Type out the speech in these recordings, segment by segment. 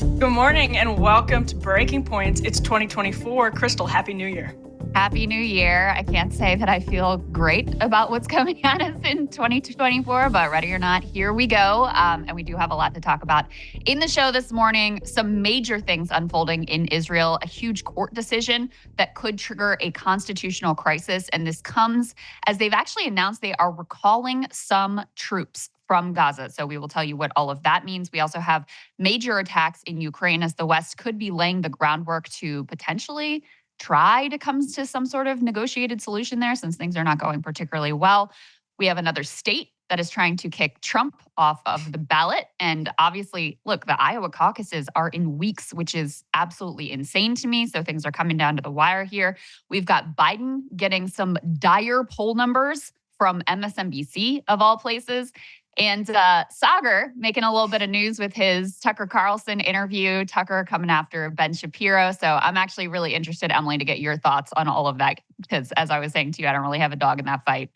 Good morning and welcome to Breaking Points. It's 2024. Krystal, Happy New Year. Happy New Year. I can't say that I feel great about what's coming at us in 2024, but ready or not, here we go. And we do have a lot to talk about. In the show this morning, some major things unfolding in Israel, a huge court decision that could trigger a constitutional crisis. And this comes as they've actually announced they are recalling some troops from Gaza. So we will tell you what all of that means. We also have major attacks in Ukraine as the West could be laying the groundwork to potentially try to come to some sort of negotiated solution there since things are not going particularly well. We have another state that is trying to kick Trump off of the ballot. And obviously, look, the Iowa caucuses are in weeks, which is absolutely insane to me. So things are coming down to the wire here. We've got Biden getting some dire poll numbers from MSNBC of all places. And Saagar making a little bit of news with his Tucker Carlson interview, Tucker coming after Ben Shapiro. So I'm actually really interested, Emily, to get your thoughts on all of that. Because as I was saying to you, I don't really have a dog in that fight.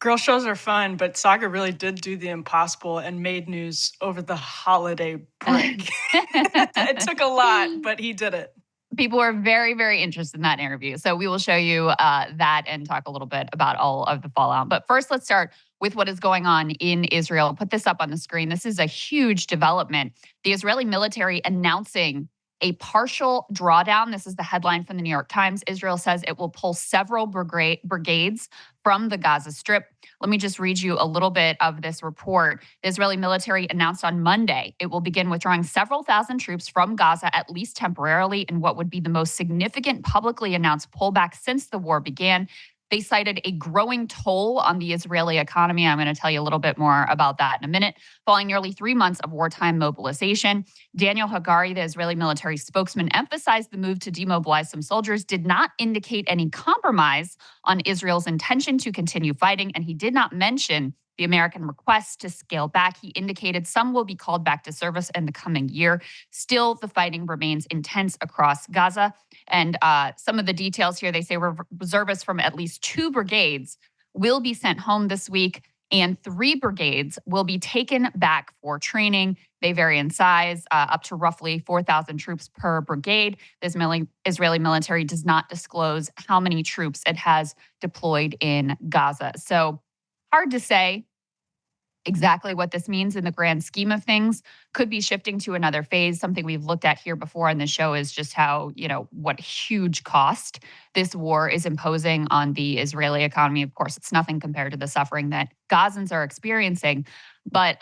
Girl shows are fun, but Saagar really did do the impossible and made news over the holiday break. It took a lot, but he did it. People were very, very interested in that interview. So we will show you that and talk a little bit about all of the fallout. But first, let's start with what is going on in Israel. I'll put this up on the screen. This is a huge development. The Israeli military announcing a partial drawdown. This is the headline from the New York Times. Israel says it will pull several brigades from the Gaza Strip. Let me just read you a little bit of this report. The Israeli military announced on Monday it will begin withdrawing several thousand troops from Gaza, at least temporarily, in what would be the most significant publicly announced pullback since the war began. They cited a growing toll on the Israeli economy. I'm going to tell you a little bit more about that in a minute. Following nearly 3 months of wartime mobilization, Daniel Hagari, the Israeli military spokesman, emphasized the move to demobilize some soldiers did not indicate any compromise on Israel's intention to continue fighting, and he did not mention the American request to scale back. He indicated some will be called back to service in the coming year. Still, the fighting remains intense across Gaza. And some of the details here, they say reservists from at least 2 brigades will be sent home this week, and 3 brigades will be taken back for training. They vary in size, up to roughly 4,000 troops per brigade. The Israeli military does not disclose how many troops it has deployed in Gaza. So hard to say exactly what this means in the grand scheme of things. Could be shifting to another phase. Something we've looked at here before on the show is just how, what huge cost this war is imposing on the Israeli economy. Of course, it's nothing compared to the suffering that Gazans are experiencing. But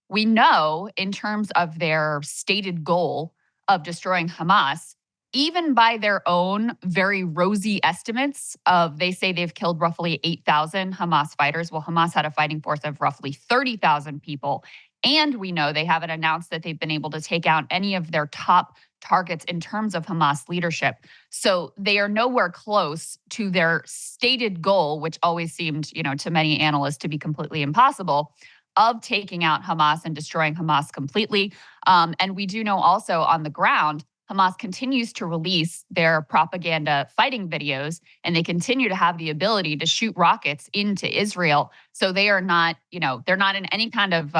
we know in terms of their stated goal of destroying Hamas, even by their own very rosy estimates they say they've killed roughly 8,000 Hamas fighters. Well, Hamas had a fighting force of roughly 30,000 people. And we know they haven't announced that they've been able to take out any of their top targets in terms of Hamas leadership. So they are nowhere close to their stated goal, which always seemed, to many analysts to be completely impossible, of taking out Hamas and destroying Hamas completely. And we do know also on the ground, Hamas continues to release their propaganda fighting videos, and they continue to have the ability to shoot rockets into Israel. So they are not, they're not in any kind of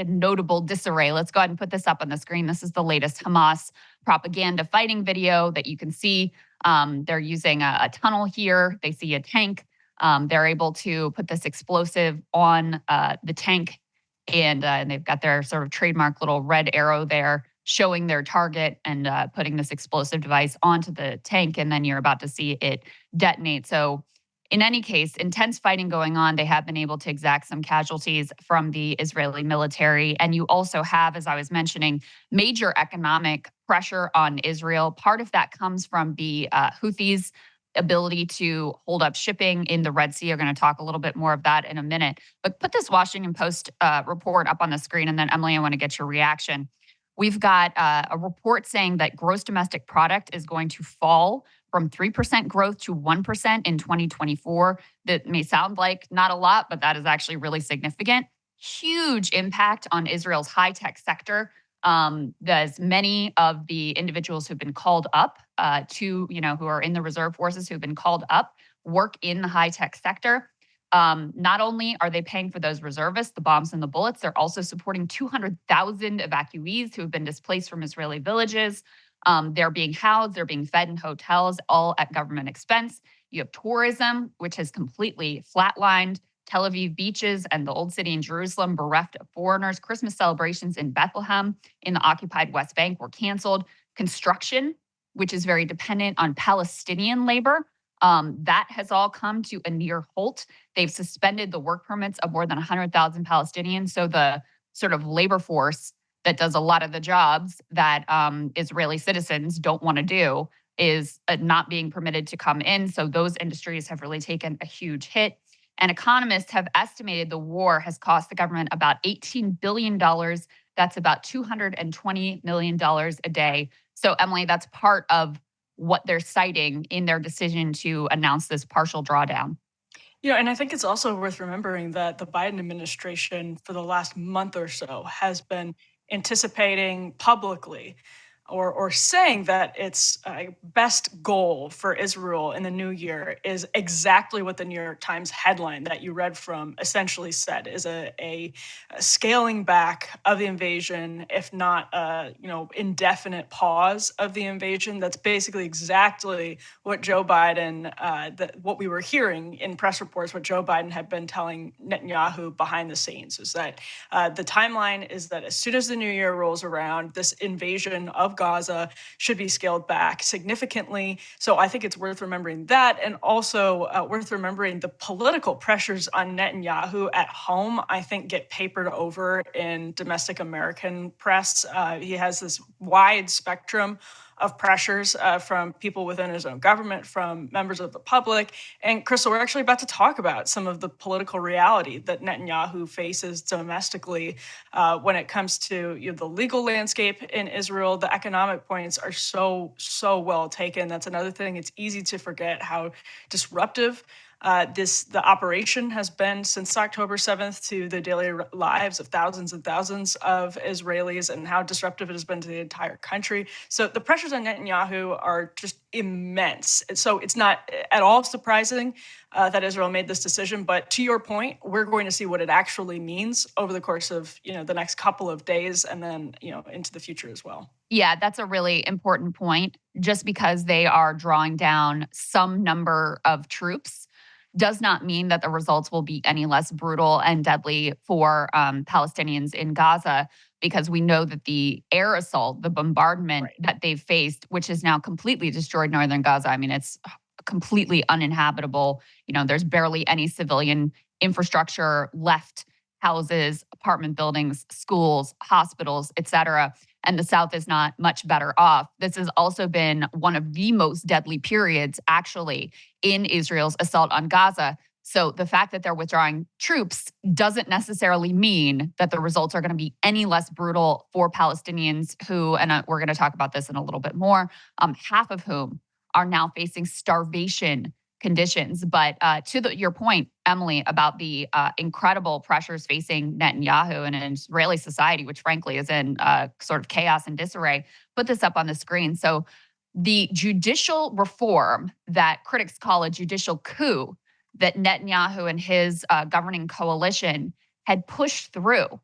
notable disarray. Let's go ahead and put this up on the screen. This is the latest Hamas propaganda fighting video that you can see. They're using a tunnel here. They see a tank. They're able to put this explosive on the tank, and they've got their sort of trademark little red arrow there, showing their target and putting this explosive device onto the tank, and then you're about to see it detonate. So in any case, intense fighting going on. They have been able to exact some casualties from the Israeli military. And you also have, as I was mentioning, major economic pressure on Israel. Part of that comes from the Houthis' ability to hold up shipping in the Red Sea. We're going to talk a little bit more of that in a minute. But put this Washington Post report up on the screen, and then Emily, I want to get your reaction. We've got a report saying that gross domestic product is going to fall from 3% growth to 1% in 2024. That may sound like not a lot, but that is actually really significant. Huge impact on Israel's high-tech sector. As many of the individuals who've been called up who are in the reserve forces who've been called up, work in the high-tech sector. Not only are they paying for those reservists, the bombs and the bullets, they're also supporting 200,000 evacuees who have been displaced from Israeli villages. They're being housed, they're being fed in hotels, all at government expense. You have tourism, which has completely flatlined. Tel Aviv beaches and the Old City in Jerusalem bereft of foreigners. Christmas celebrations in Bethlehem in the occupied West Bank were canceled. Construction, which is very dependent on Palestinian labor, that has all come to a near halt. They've suspended the work permits of more than 100,000 Palestinians. So the sort of labor force that does a lot of the jobs that Israeli citizens don't want to do is not being permitted to come in. So those industries have really taken a huge hit. And economists have estimated the war has cost the government about $18 billion. That's about $220 million a day. So, Emily, that's part of what they're citing in their decision to announce this partial drawdown. And I think it's also worth remembering that the Biden administration for the last month or so has been anticipating publicly or saying that its best goal for Israel in the new year is exactly what the New York Times headline that you read from essentially said, is a scaling back of the invasion, if not indefinite pause of the invasion. That's basically exactly what Joe Biden, what we were hearing in press reports, what Joe Biden had been telling Netanyahu behind the scenes, is that the timeline is that as soon as the new year rolls around, this invasion of Gaza should be scaled back significantly. So I think it's worth remembering that, and also worth remembering the political pressures on Netanyahu at home, I think, get papered over in domestic American press. He has this wide spectrum of pressures from people within his own government, from members of the public. And Krystal, we're actually about to talk about some of the political reality that Netanyahu faces domestically when it comes to the legal landscape in Israel. The economic points are so well taken. That's another thing. It's easy to forget how disruptive the operation has been since October 7th to the daily lives of thousands and thousands of Israelis, and how disruptive it has been to the entire country. So the pressures on Netanyahu are just immense. So it's not at all surprising that Israel made this decision. But to your point, we're going to see what it actually means over the course of the next couple of days, and then into the future as well. Yeah, that's a really important point. Just because they are drawing down some number of troops does not mean that the results will be any less brutal and deadly for Palestinians in Gaza, because we know that the air assault, the bombardment that they've faced, which has now completely destroyed northern Gaza. I mean, it's completely uninhabitable. There's barely any civilian infrastructure left, houses, apartment buildings, schools, hospitals, et cetera. And the South is not much better off. This has also been one of the most deadly periods, actually, in Israel's assault on Gaza. So the fact that they're withdrawing troops doesn't necessarily mean that the results are going to be any less brutal for Palestinians who, and we're going to talk about this in a little bit more, half of whom are now facing starvation conditions. But to your point, Emily, about the incredible pressures facing Netanyahu and an Israeli society, which frankly is in sort of chaos and disarray, put this up on the screen. So the judicial reform that critics call a judicial coup that Netanyahu and his governing coalition had pushed through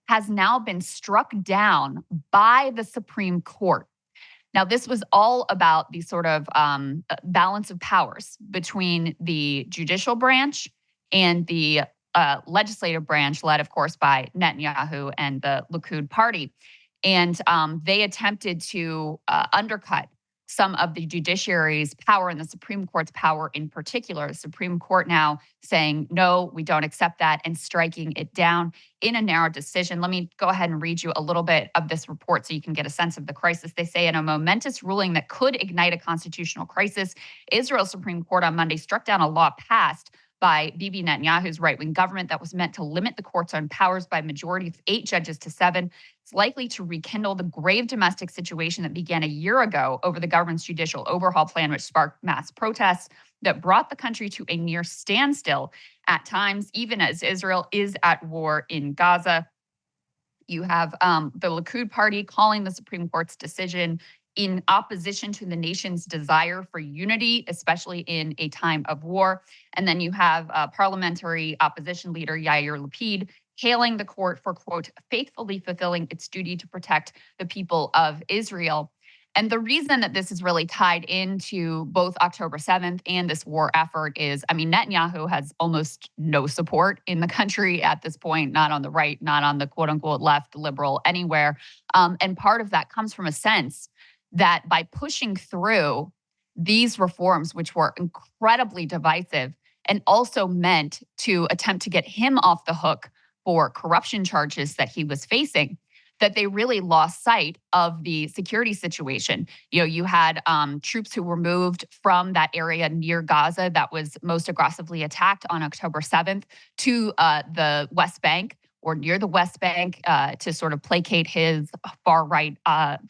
has now been struck down by the Supreme Court. Now, this was all about the sort of balance of powers between the judicial branch and the legislative branch, led, of course, by Netanyahu and the Likud party. And they attempted to undercut some of the judiciary's power and the Supreme Court's power in particular. The Supreme Court now saying, no, we don't accept that, and striking it down in a narrow decision. Let me go ahead and read you a little bit of this report so you can get a sense of the crisis. They say, in a momentous ruling that could ignite a constitutional crisis, Israel's Supreme Court on Monday struck down a law passed by Bibi Netanyahu's right-wing government that was meant to limit the court's own powers by a majority of 8 judges to 7. It's likely to rekindle the grave domestic situation that began a year ago over the government's judicial overhaul plan, which sparked mass protests that brought the country to a near standstill at times, even as Israel is at war in Gaza. You have the Likud party calling the Supreme Court's decision in opposition to the nation's desire for unity, especially in a time of war. And then you have parliamentary opposition leader Yair Lapid hailing the court for, quote, faithfully fulfilling its duty to protect the people of Israel. And the reason that this is really tied into both October 7th and this war effort is, I mean, Netanyahu has almost no support in the country at this point, not on the right, not on the quote unquote left, liberal, anywhere. And part of that comes from a sense that by pushing through these reforms, which were incredibly divisive and also meant to attempt to get him off the hook for corruption charges that he was facing, that they really lost sight of the security situation. You know, you had troops who were moved from that area near Gaza that was most aggressively attacked on October 7th to the West Bank or near the West Bank to sort of placate his far-right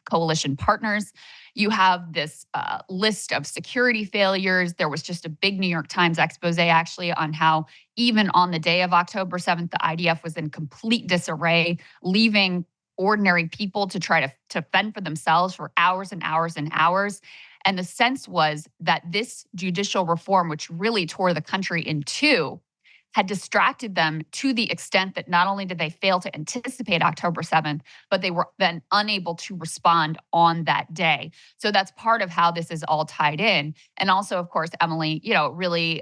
coalition partners. You have this list of security failures. There was just a big New York Times expose actually on how even on the day of October 7th, the IDF was in complete disarray, leaving ordinary people to try to fend for themselves for hours and hours and hours. And the sense was that this judicial reform, which really tore the country in two, had distracted them to the extent that not only did they fail to anticipate October 7th, but they were then unable to respond on that day. So that's part of how this is all tied in. And also, of course, Emily, you know, really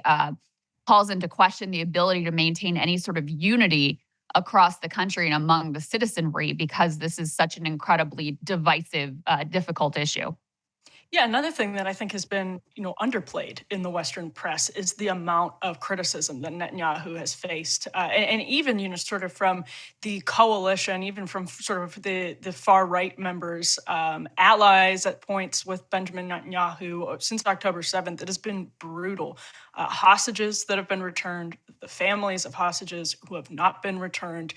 calls into question the ability to maintain any sort of unity across the country and among the citizenry because this is such an incredibly divisive, difficult issue. Yeah, another thing that I think has been, underplayed in the Western press is the amount of criticism that Netanyahu has faced, and even, sort of from the coalition, even from sort of the far right members, allies at points with Benjamin Netanyahu since October 7th. It has been brutal. Hostages that have been returned, the families of hostages who have not been returned.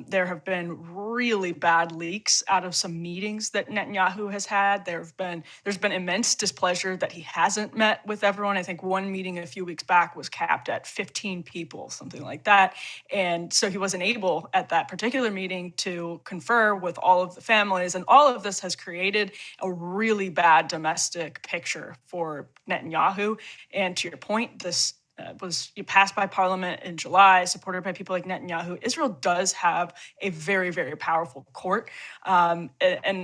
There have been really bad leaks out of some meetings that Netanyahu has had. There's been immense displeasure that he hasn't met with everyone. I think one meeting a few weeks back was capped at 15 people, something like that. And so he wasn't able at that particular meeting to confer with all of the families. And all of this has created a really bad domestic picture for Netanyahu. And to your point, this was passed by Parliament in July, supported by people like Netanyahu. Israel does have a very, very powerful court. And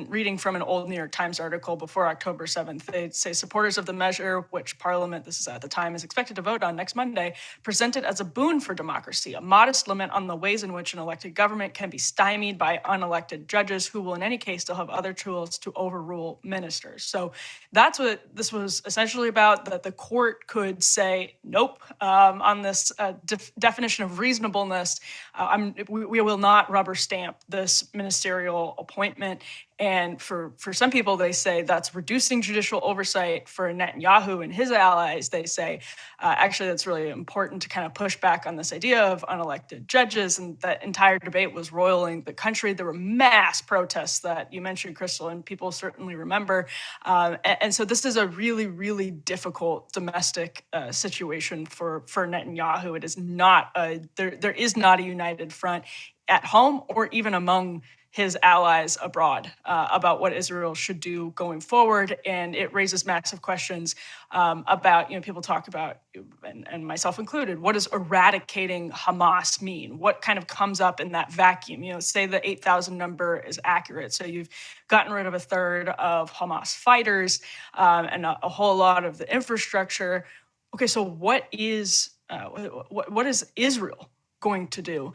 reading from an old New York Times article before October 7th, they say supporters of the measure, which Parliament, this is at the time, is expected to vote on next Monday, present it as a boon for democracy, a modest limit on the ways in which an elected government can be stymied by unelected judges who will in any case still have other tools to overrule ministers. So that's what this was essentially about, that the court could say, nope, on this definition of reasonableness. We will not rubber stamp this ministerial appointment. And for some people, they say that's reducing judicial oversight. For Netanyahu and his allies, they say, actually, that's really important to kind of push back on this idea of unelected judges. And that entire debate was roiling the country. There were mass protests that you mentioned, Krystal, and people certainly remember. And so this is a really, really difficult domestic situation for Netanyahu. It is not there is not a united front at home or even among his allies abroad about what Israel should do going forward. And it raises massive questions about, people talk about, and myself included, what does eradicating Hamas mean? What kind of comes up in that vacuum? Say the 8,000 number is accurate. So you've gotten rid of a third of Hamas fighters and a whole lot of the infrastructure. Okay, so what is Israel going to do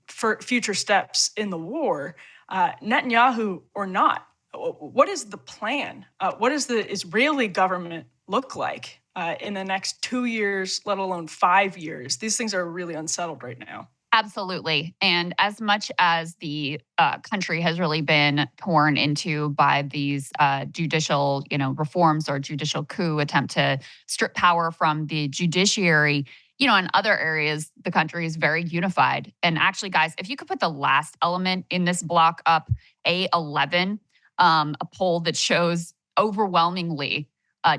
for future steps in the war, Netanyahu or not? What is the plan? What does the Israeli government look like in the next 2 years, let alone 5 years? These things are really unsettled right now. Absolutely. And as much as the country has really been torn into by these judicial, reforms or judicial coup attempt to strip power from the judiciary, in other areas, the country is very unified. And actually, guys, if you could put the last element in this block up, A11, a poll that shows overwhelmingly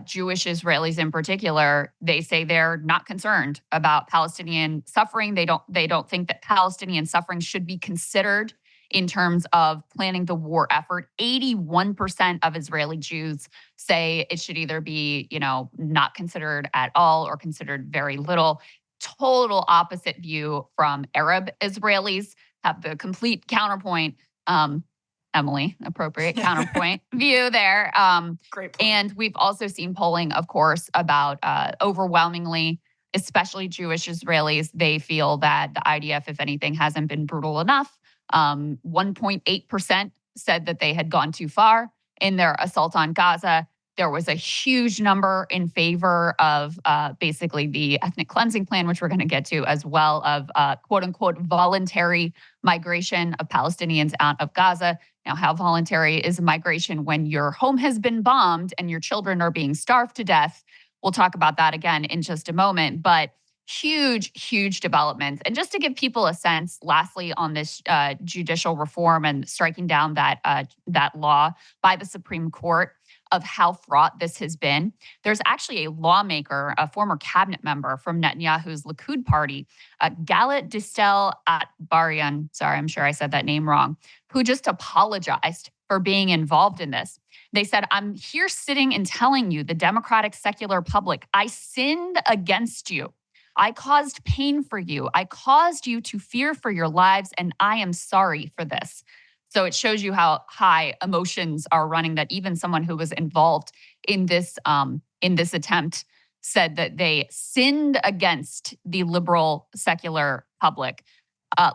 Jewish Israelis in particular, they say they're not concerned about Palestinian suffering. They don't think that Palestinian suffering should be considered in terms of planning the war effort. 81% of Israeli Jews say it should either be, not considered at all or considered very little. Total opposite view from Arab Israelis, have the complete counterpoint. Emily, appropriate counterpoint view there. Great point. And we've also seen polling, of course, about overwhelmingly, especially Jewish Israelis, they feel that the IDF, if anything, hasn't been brutal enough. 1.8% said that they had gone too far in their assault on Gaza. There was a huge number in favor of basically the ethnic cleansing plan, which we're going to get to, as well of quote unquote voluntary migration of Palestinians out of Gaza. Now, how voluntary is migration when your home has been bombed and your children are being starved to death? We'll talk about that again in just a moment. But huge, huge developments. And just to give people a sense, lastly, on this judicial reform and striking down that law by the Supreme Court, of how fraught this has been. There's actually a lawmaker, a former cabinet member from Netanyahu's Likud party, Galit Distel Atbarian, sorry, I'm sure I said that name wrong, who just apologized for being involved in this. They said, I'm here sitting and telling you, the democratic secular public, I sinned against you. I caused pain for you. I caused you to fear for your lives, and I am sorry for this. So it shows you how high emotions are running, that even someone who was involved in this attempt said that they sinned against the liberal secular public.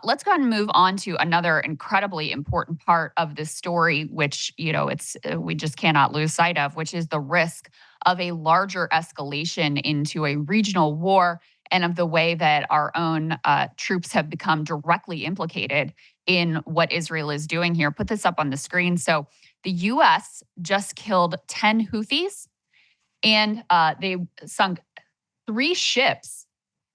Let's go ahead and move on to another incredibly important part of this story, which we just cannot lose sight of, which is the risk of a larger escalation into a regional war, and of the way that our own troops have become directly implicated in what Israel is doing here. Put this up on the screen. So the U.S. just killed 10 Houthis, and they sunk 3 ships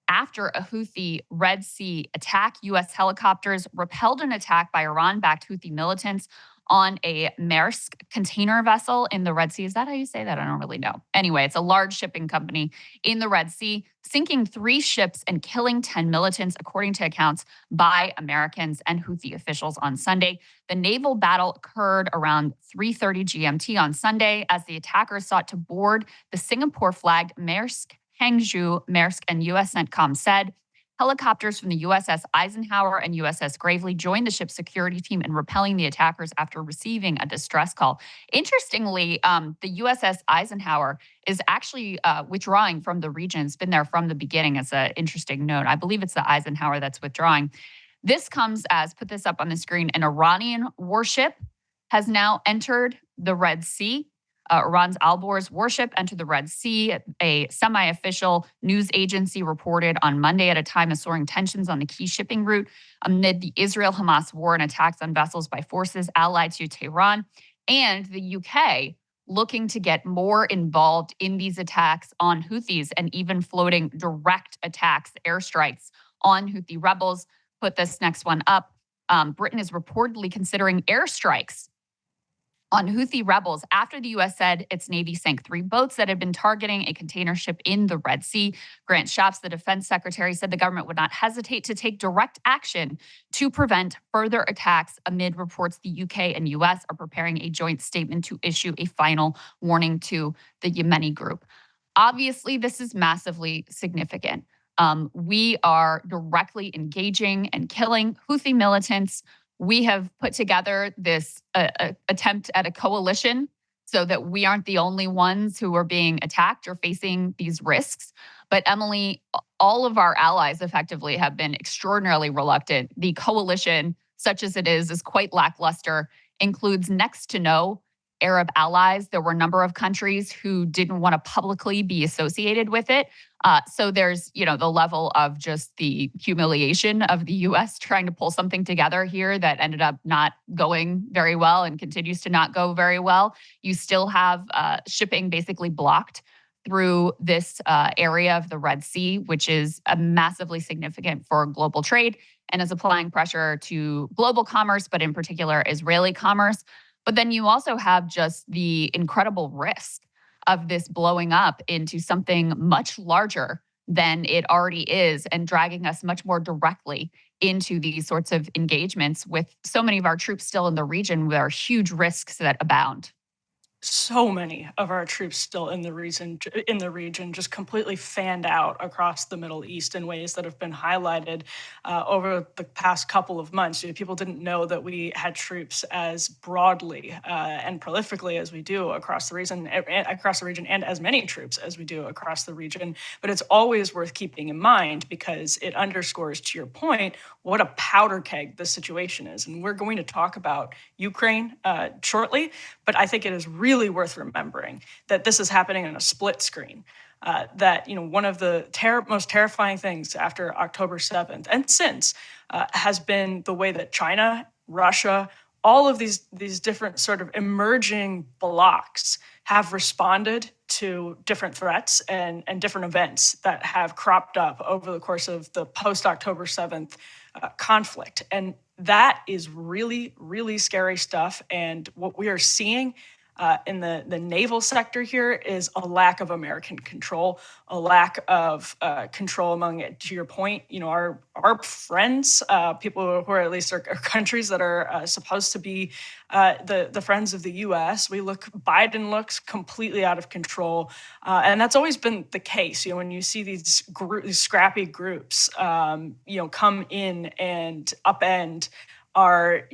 after a Houthi Red Sea attack. U.S. helicopters repelled an attack by Iran-backed Houthi militants on a Maersk container vessel in the Red Sea. Is that how you say that? I don't really know. Anyway, it's a large shipping company in the Red Sea, sinking 3 ships and killing 10 militants, according to accounts by Americans and Houthi officials on Sunday. The naval battle occurred around 3:30 GMT on Sunday as the attackers sought to board the Singapore-flagged Maersk Hangzhou. Maersk and U.S. CENTCOM said helicopters from the USS Eisenhower and USS Gravely joined the ship's security team in repelling the attackers after receiving a distress call. Interestingly, the USS Eisenhower is actually withdrawing from the region. It's been there from the beginning. It's an interesting note. I believe it's the Eisenhower that's withdrawing. This comes as, put this up on the screen, an Iranian warship has now entered the Red Sea. Iran's Al-Borz warship entered the Red Sea. A semi-official news agency reported on Monday at a time of soaring tensions on the key shipping route amid the Israel-Hamas war and attacks on vessels by forces allied to Tehran, and the UK looking to get more involved in these attacks on Houthis and even floating direct attacks, airstrikes on Houthi rebels. Put this next one up. Britain is reportedly considering airstrikes on Houthi rebels after the U.S. said its Navy sank 3 boats that had been targeting a container ship in the Red Sea. Grant Shapps, the defense secretary, said the government would not hesitate to take direct action to prevent further attacks amid reports the UK and U.S. are preparing a joint statement to issue a final warning to the Yemeni group. Obviously, this is massively significant. We are directly engaging and killing Houthi militants. We have put together this attempt at a coalition so that we aren't the only ones who are being attacked or facing these risks. But Emily, all of our allies effectively have been extraordinarily reluctant. The coalition, such as it is quite lackluster, includes next to no Arab allies. There were a number of countries who didn't want to publicly be associated with it. So there's, the level of just the humiliation of the U.S. trying to pull something together here that ended up not going very well and continues to not go very well. You still have shipping basically blocked through this area of the Red Sea, which is massively significant for global trade and is applying pressure to global commerce, but in particular, Israeli commerce. But then you also have just the incredible risk of this blowing up into something much larger than it already is and dragging us much more directly into these sorts of engagements with so many of our troops still in the region. There are huge risks that abound. So many of our troops still in the region just completely fanned out across the Middle East in ways that have been highlighted over the past couple of months. People didn't know that we had troops as broadly and prolifically as we do across the region, and as many troops as we do across the region. But it's always worth keeping in mind because it underscores, to your point, what a powder keg this situation is. And we're going to talk about Ukraine shortly, but I think it is really worth remembering that this is happening on a split screen. That one of the most terrifying things after October 7th and since has been the way that China, Russia, all of these different sort of emerging blocs have responded to different threats and different events that have cropped up over the course of the post-October 7th conflict. And that is really, really scary stuff. And what we are seeing in the naval sector here is a lack of American control, a lack of control among, to your point, our friends, people who are at least are countries that are supposed to be the friends of the U.S. Biden looks completely out of control, and that's always been the case. When you see these scrappy groups, come in and upend our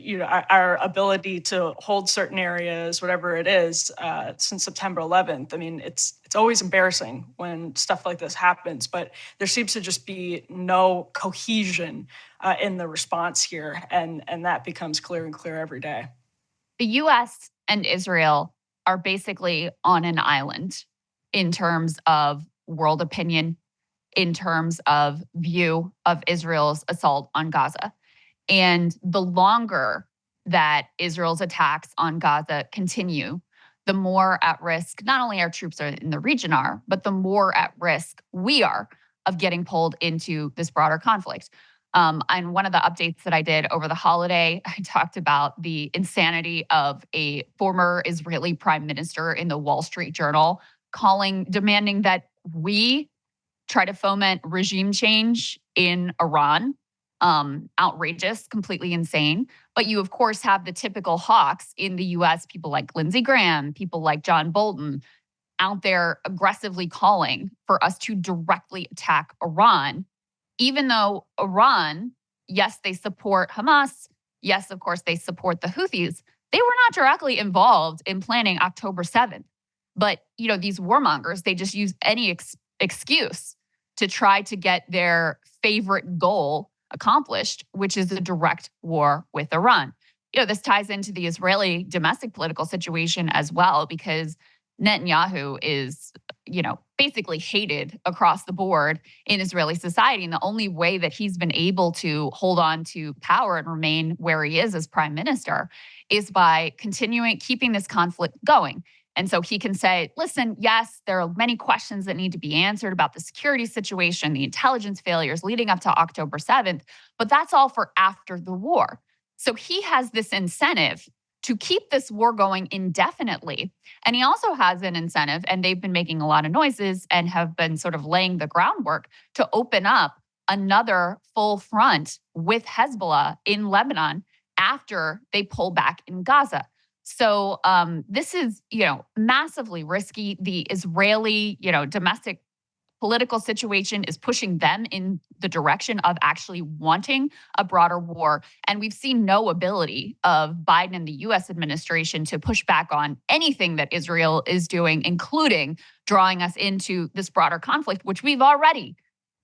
ability to hold certain areas, whatever it is, since September 11th. I mean, it's always embarrassing when stuff like this happens, but there seems to just be no cohesion in the response here, and that becomes clear and clear every day. The U.S. and Israel are basically on an island in terms of world opinion, in terms of view of Israel's assault on Gaza. And the longer that Israel's attacks on Gaza continue, the more at risk not only our troops in the region are, but the more at risk we are of getting pulled into this broader conflict. And one of the updates that I did over the holiday, I talked about the insanity of a former Israeli prime minister in the Wall Street Journal demanding that we try to foment regime change in Iran. Outrageous, completely insane. But you, of course, have the typical hawks in the US, people like Lindsey Graham, people like John Bolton, out there aggressively calling for us to directly attack Iran, even though Iran, yes, they support Hamas. Yes, of course, they support the Houthis. They were not directly involved in planning October 7th. But, these warmongers, they just use any excuse to try to get their favorite goal accomplished, which is a direct war with Iran. This ties into the Israeli domestic political situation as well, because Netanyahu is, basically hated across the board in Israeli society. And the only way that he's been able to hold on to power and remain where he is as prime minister is by keeping this conflict going. And so he can say, listen, yes, there are many questions that need to be answered about the security situation, the intelligence failures leading up to October 7th, but that's all for after the war. So he has this incentive to keep this war going indefinitely. And he also has an incentive, and they've been making a lot of noises and have been sort of laying the groundwork to open up another full front with Hezbollah in Lebanon after they pull back in Gaza. So this is, massively risky. The Israeli, domestic political situation is pushing them in the direction of actually wanting a broader war. And we've seen no ability of Biden and the U.S. administration to push back on anything that Israel is doing, including drawing us into this broader conflict, which we've already,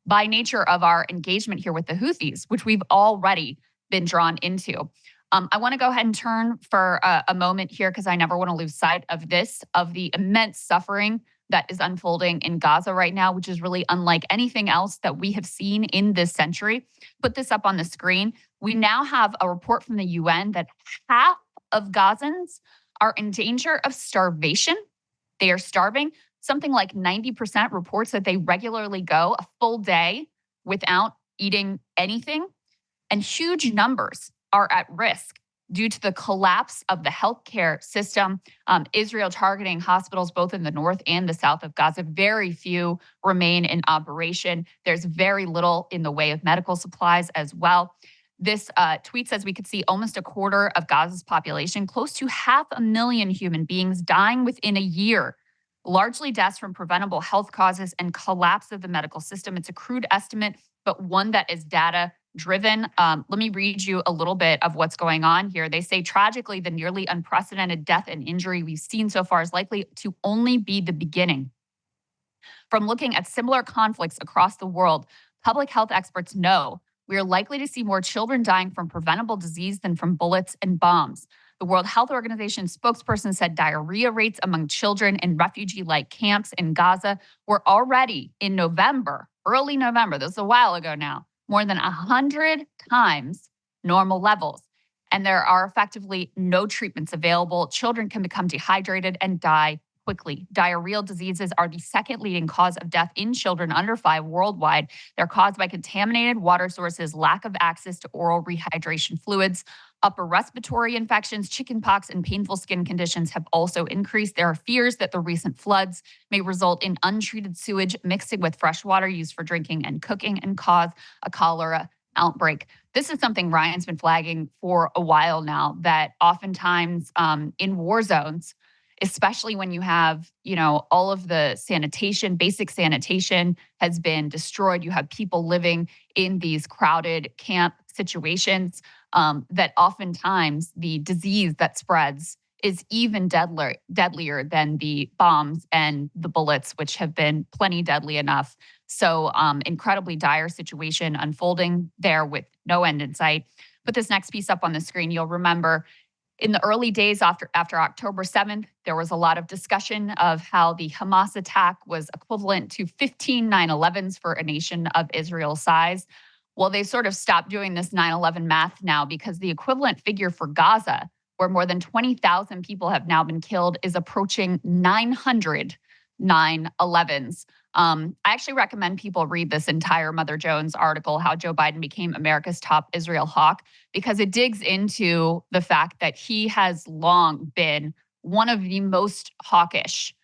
by nature of our engagement here with the Houthis, which we've already been drawn into. I want to go ahead and turn for a moment here, because I never want to lose sight of the immense suffering that is unfolding in Gaza right now, which is really unlike anything else that we have seen in this century. Put this up on the screen. We now have a report from the UN that half of Gazans are in danger of starvation. They are starving. Something like 90% reports that they regularly go a full day without eating anything. And huge numbers are at risk due to the collapse of the healthcare system. Israel targeting hospitals both in the north and the south of Gaza. Very few remain in operation. There's very little in the way of medical supplies as well. This tweet says we could see almost a quarter of Gaza's population, close to 500,000 human beings dying within a year, largely deaths from preventable health causes and collapse of the medical system. It's a crude estimate, but one that is data driven. Let me read you a little bit of what's going on here. They say, tragically, the nearly unprecedented death and injury we've seen so far is likely to only be the beginning. From looking at similar conflicts across the world, public health experts know we are likely to see more children dying from preventable disease than from bullets and bombs. The World Health Organization spokesperson said diarrhea rates among children in refugee-like camps in Gaza were already in November, early November, this is a while ago now, more than 100 times normal levels. And there are effectively no treatments available. Children can become dehydrated and die quickly. Diarrheal diseases are the second leading cause of death in children under 5 worldwide. They're caused by contaminated water sources, lack of access to oral rehydration fluids. Upper respiratory infections, chickenpox, and painful skin conditions have also increased. There are fears that the recent floods may result in untreated sewage mixing with fresh water used for drinking and cooking and cause a cholera outbreak. This is something Ryan's been flagging for a while now, that oftentimes in war zones, especially when you have, all of the sanitation, basic sanitation has been destroyed. You have people living in these crowded camp situations, that oftentimes the disease that spreads is even deadlier than the bombs and the bullets, which have been plenty deadly enough. So incredibly dire situation unfolding there with no end in sight. Put this next piece up on the screen. You'll remember in the early days after October 7th, there was a lot of discussion of how the Hamas attack was equivalent to 15 9/11s for a nation of Israel's size. Well, they sort of stopped doing this 9/11 math now, because the equivalent figure for Gaza, where more than 20,000 people have now been killed, is approaching 900 9/11s. I actually recommend people read this entire Mother Jones article, How Joe Biden Became America's Top Israel Hawk, because it digs into the fact that he has long been one of the most hawkish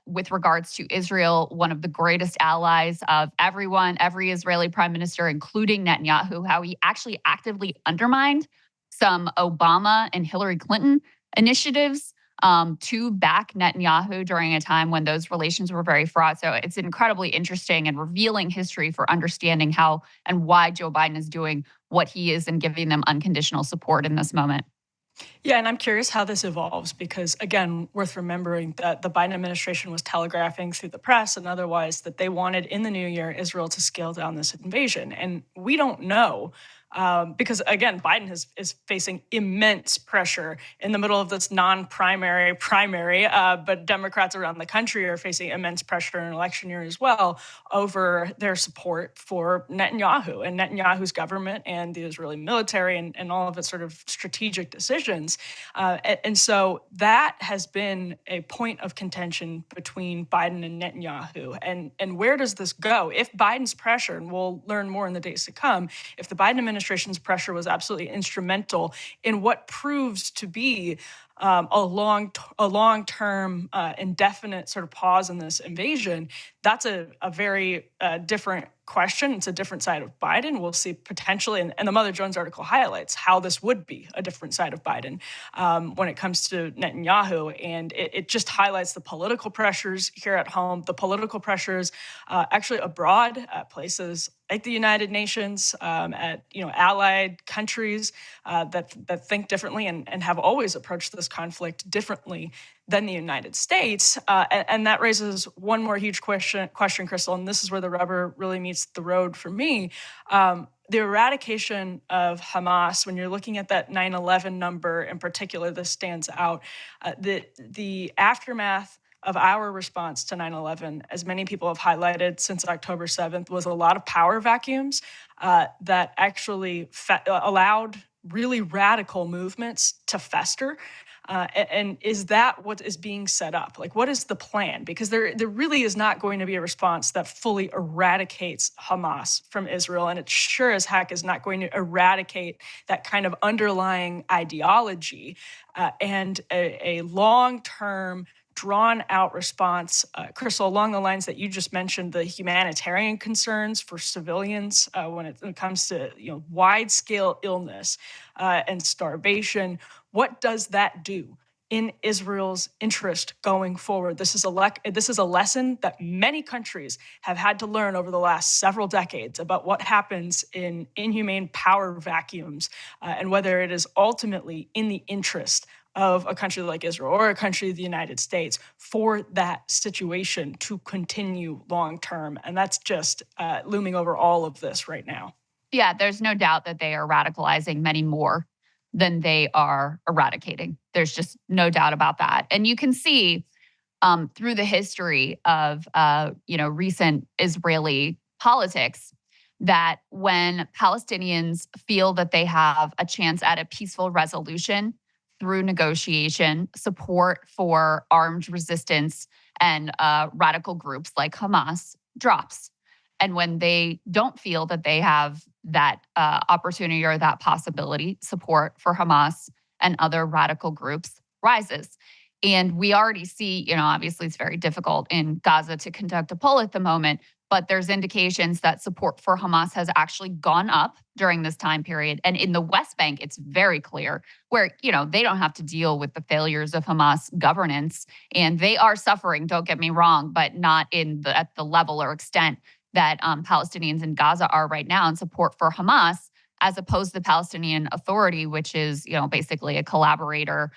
with regards to Israel, one of the greatest allies of everyone, every Israeli prime minister, including Netanyahu, how he actually actively undermined some Obama and Hillary Clinton initiatives to back Netanyahu during a time when those relations were very fraught. So it's incredibly interesting and revealing history for understanding how and why Joe Biden is doing what he is and giving them unconditional support in this moment. Yeah, and I'm curious how this evolves because, again, worth remembering that the Biden administration was telegraphing through the press and otherwise that they wanted in the new year Israel to scale down this invasion. And we don't know because, again, Biden is facing immense pressure in the middle of this non-primary primary, but Democrats around the country are facing immense pressure in an election year as well over their support for Netanyahu and Netanyahu's government and the Israeli military and all of its sort of strategic decisions. And so that has been a point of contention between Biden and Netanyahu. And where does this go? If Biden's pressure, and we'll learn more in the days to come, if the Biden administration's pressure was absolutely instrumental in what proves to be a long-term, indefinite sort of pause in this invasion, that's a very different question. It's a different side of Biden. We'll see potentially, and the Mother Jones article highlights how this would be a different side of Biden when it comes to Netanyahu. And it just highlights the political pressures here at home, the political pressures actually abroad at places like the United Nations, at allied countries that think differently and have always approached this conflict differently than the United States. And that raises one more huge question, Krystal, and this is where the rubber really meets the road for me. The eradication of Hamas, when you're looking at that 9/11 number in particular, this stands out. The aftermath of our response to 9/11, as many people have highlighted since October 7th, was a lot of power vacuums that actually allowed really radical movements to fester. And is that what is being set up? Like, what is the plan? Because there really is not going to be a response that fully eradicates Hamas from Israel. And it sure as heck is not going to eradicate that kind of underlying ideology and a long-term drawn out response, Krystal, along the lines that you just mentioned, the humanitarian concerns for civilians when it comes to wide scale illness and starvation. What does that do in Israel's interest going forward? This is a lesson that many countries have had to learn over the last several decades about what happens in inhumane power vacuums and whether it is ultimately in the interest of a country like Israel or a country of the United States for that situation to continue long term. And that's just looming over all of this right now. Yeah, there's no doubt that they are radicalizing many more than they are eradicating. There's just no doubt about that. And you can see through the history of recent Israeli politics that when Palestinians feel that they have a chance at a peaceful resolution through negotiation, support for armed resistance and radical groups like Hamas drops. And when they don't feel that they have that opportunity or that possibility, support for Hamas and other radical groups rises. And we already see, obviously it's very difficult in Gaza to conduct a poll at the moment, but there's indications that support for Hamas has actually gone up during this time period. And in the West Bank, it's very clear where, they don't have to deal with the failures of Hamas governance. And they are suffering, don't get me wrong, but not at the level or extent that Palestinians in Gaza are right now. And support for Hamas, as opposed to the Palestinian Authority, which is, basically a collaborator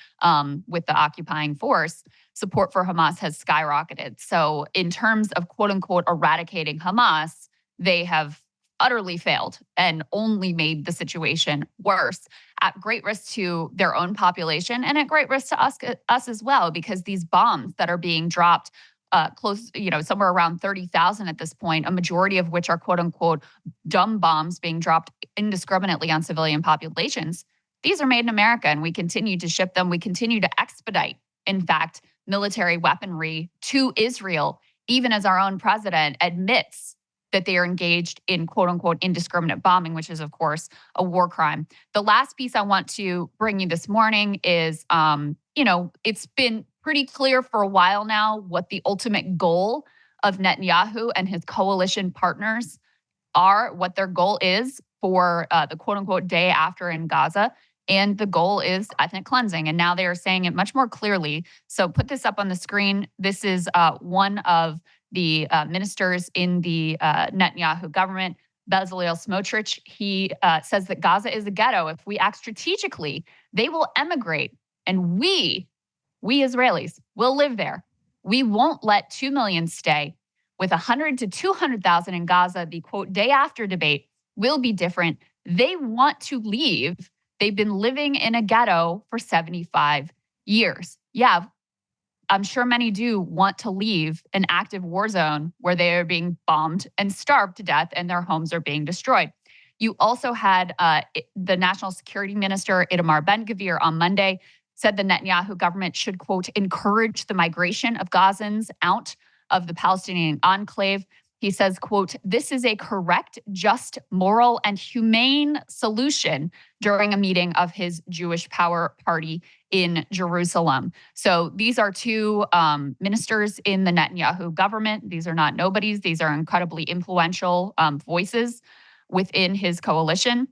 with the occupying force, support for Hamas has skyrocketed. So in terms of quote unquote eradicating Hamas, they have utterly failed and only made the situation worse, at great risk to their own population and at great risk to us as well, because these bombs that are being dropped somewhere around 30,000 at this point, a majority of which are quote unquote dumb bombs being dropped indiscriminately on civilian populations. These are made in America and we continue to ship them. We continue to expedite, in fact, military weaponry to Israel, even as our own president admits that they are engaged in quote unquote indiscriminate bombing, which is, of course, a war crime. The last piece I want to bring you this morning is, it's been pretty clear for a while now what the ultimate goal of Netanyahu and his coalition partners are, what their goal is for the quote unquote day after in Gaza. And the goal is ethnic cleansing. And now they are saying it much more clearly. So put this up on the screen. This is one of the ministers in the Netanyahu government, Bezalel Smotrich. He says that Gaza is a ghetto. If we act strategically, they will emigrate. And we Israelis will live there. We won't let 2 million stay. With 100 to 200,000 in Gaza, the quote day after debate will be different. They want to leave. They've been living in a ghetto for 75 years. Yeah, I'm sure many do want to leave an active war zone where they are being bombed and starved to death and their homes are being destroyed. You also had the National Security Minister, Itamar Ben-Gvir, on Monday said the Netanyahu government should, quote, encourage the migration of Gazans out of the Palestinian enclave. He says, quote, this is a correct, just, moral, and humane solution during a meeting of his Jewish Power Party in Jerusalem. So these are two ministers in the Netanyahu government. These are not nobodies. These are incredibly influential voices within his coalition.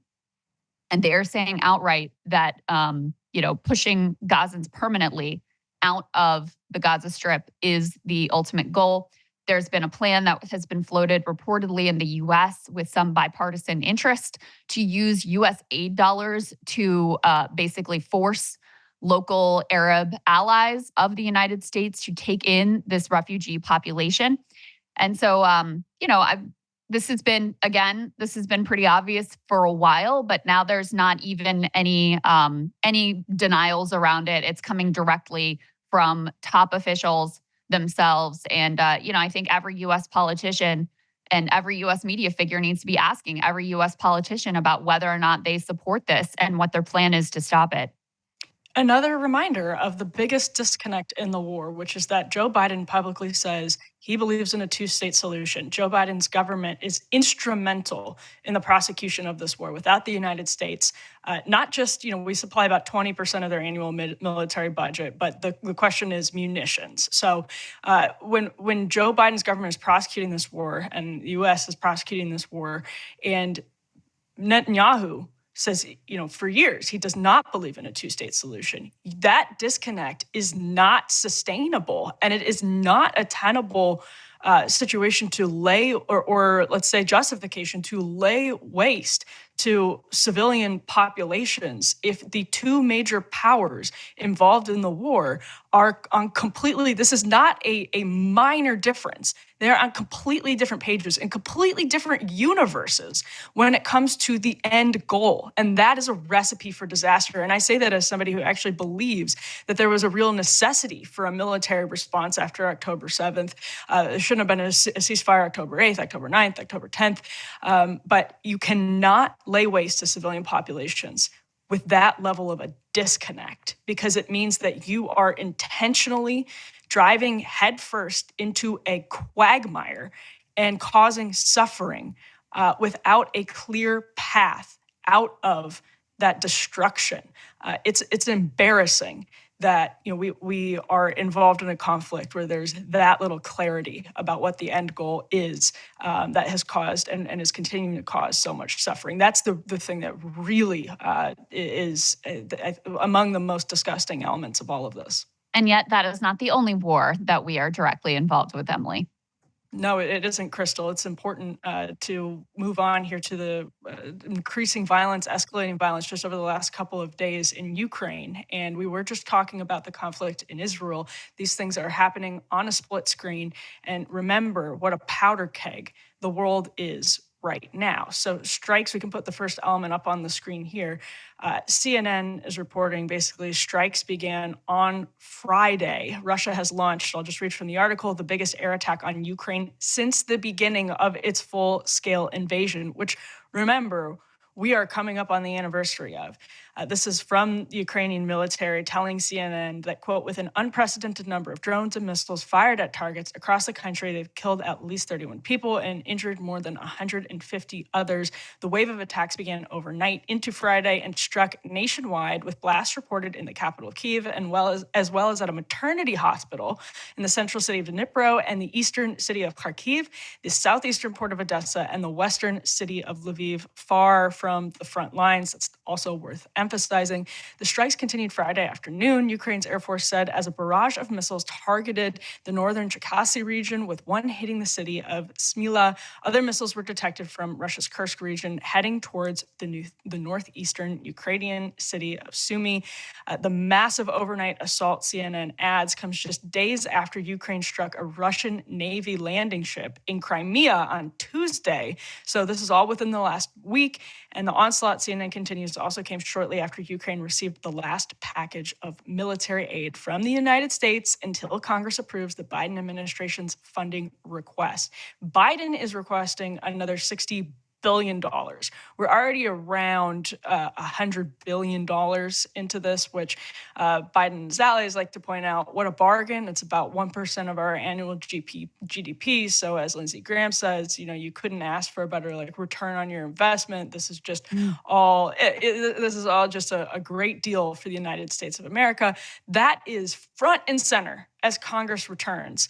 And they're saying outright that, pushing Gazans permanently out of the Gaza Strip is the ultimate goal. There's been a plan that has been floated reportedly in the U.S. with some bipartisan interest to use U.S. aid dollars to basically force local Arab allies of the United States to take in this refugee population. And so, this has been pretty obvious for a while, but now there's not even any denials around it. It's coming directly from top officials themselves. And, I think every U.S. politician and every U.S. media figure needs to be asking every U.S. politician about whether or not they support this and what their plan is to stop it. Another reminder of the biggest disconnect in the war, which is that Joe Biden publicly says he believes in a two-state solution. Joe Biden's government is instrumental in the prosecution of this war. Without the United States, not just, we supply about 20% of their annual military budget, but the question is munitions. So when Joe Biden's government is prosecuting this war and the U.S. is prosecuting this war, and Netanyahu says, for years, he does not believe in a two-state solution. That disconnect is not sustainable, and it is not a tenable situation to lay, or let's say justification to lay waste to civilian populations if the two major powers involved in the war are on completely, this is not a minor difference. They're on completely different pages in completely different universes when it comes to the end goal. And that is a recipe for disaster. And I say that as somebody who actually believes that there was a real necessity for a military response after October 7th. There shouldn't have been a ceasefire October 8th, October 9th, October 10th. But you cannot lay waste to civilian populations with that level of a disconnect, because it means that you are intentionally driving headfirst into a quagmire and causing suffering without a clear path out of that destruction. It's embarrassing that we are involved in a conflict where there's that little clarity about what the end goal is, that has caused and is continuing to cause so much suffering. That's the thing that really is among the most disgusting elements of all of this. And yet that is not the only war that we are directly involved with, Emily. No, it isn't, Krystal. It's important to move on here to the increasing violence, escalating violence just over the last couple of days in Ukraine. And we were just talking about the conflict in Israel. These things are happening on a split screen. And remember what a powder keg the world is right now. So strikes, we can put the first element up on the screen here. CNN is reporting basically strikes began on Friday. Russia has launched, I'll just read from the article, the biggest air attack on Ukraine since the beginning of its full-scale invasion, which, remember, we are coming up on the anniversary of. This is from the Ukrainian military telling CNN that, quote, with an unprecedented number of drones and missiles fired at targets across the country, they've killed at least 31 people and injured more than 150 others. The wave of attacks began overnight into Friday and struck nationwide, with blasts reported in the capital Kyiv as well as at a maternity hospital in the central city of Dnipro and the eastern city of Kharkiv, the southeastern port of Odessa, and the western city of Lviv, far from the front lines. That's also worth emphasizing. The strikes continued Friday afternoon, Ukraine's Air Force said, as a barrage of missiles targeted the northern Cherkasy region, with one hitting the city of Smila. Other missiles were detected from Russia's Kursk region, heading towards the northeastern Ukrainian city of Sumy. The massive overnight assault, CNN adds, comes just days after Ukraine struck a Russian Navy landing ship in Crimea on Tuesday. So this is all within the last week. And the onslaught, CNN continues, also came shortly after Ukraine received the last package of military aid from the United States until Congress approves the Biden administration's funding request. Biden is requesting another $60 billion. We're already around $100 billion into this, which Biden's allies like to point out, what a bargain. It's about 1% of our annual GDP. So as Lindsey Graham says, you couldn't ask for a better return on your investment. This is just all just a great deal for the United States of America. That is front and center as Congress returns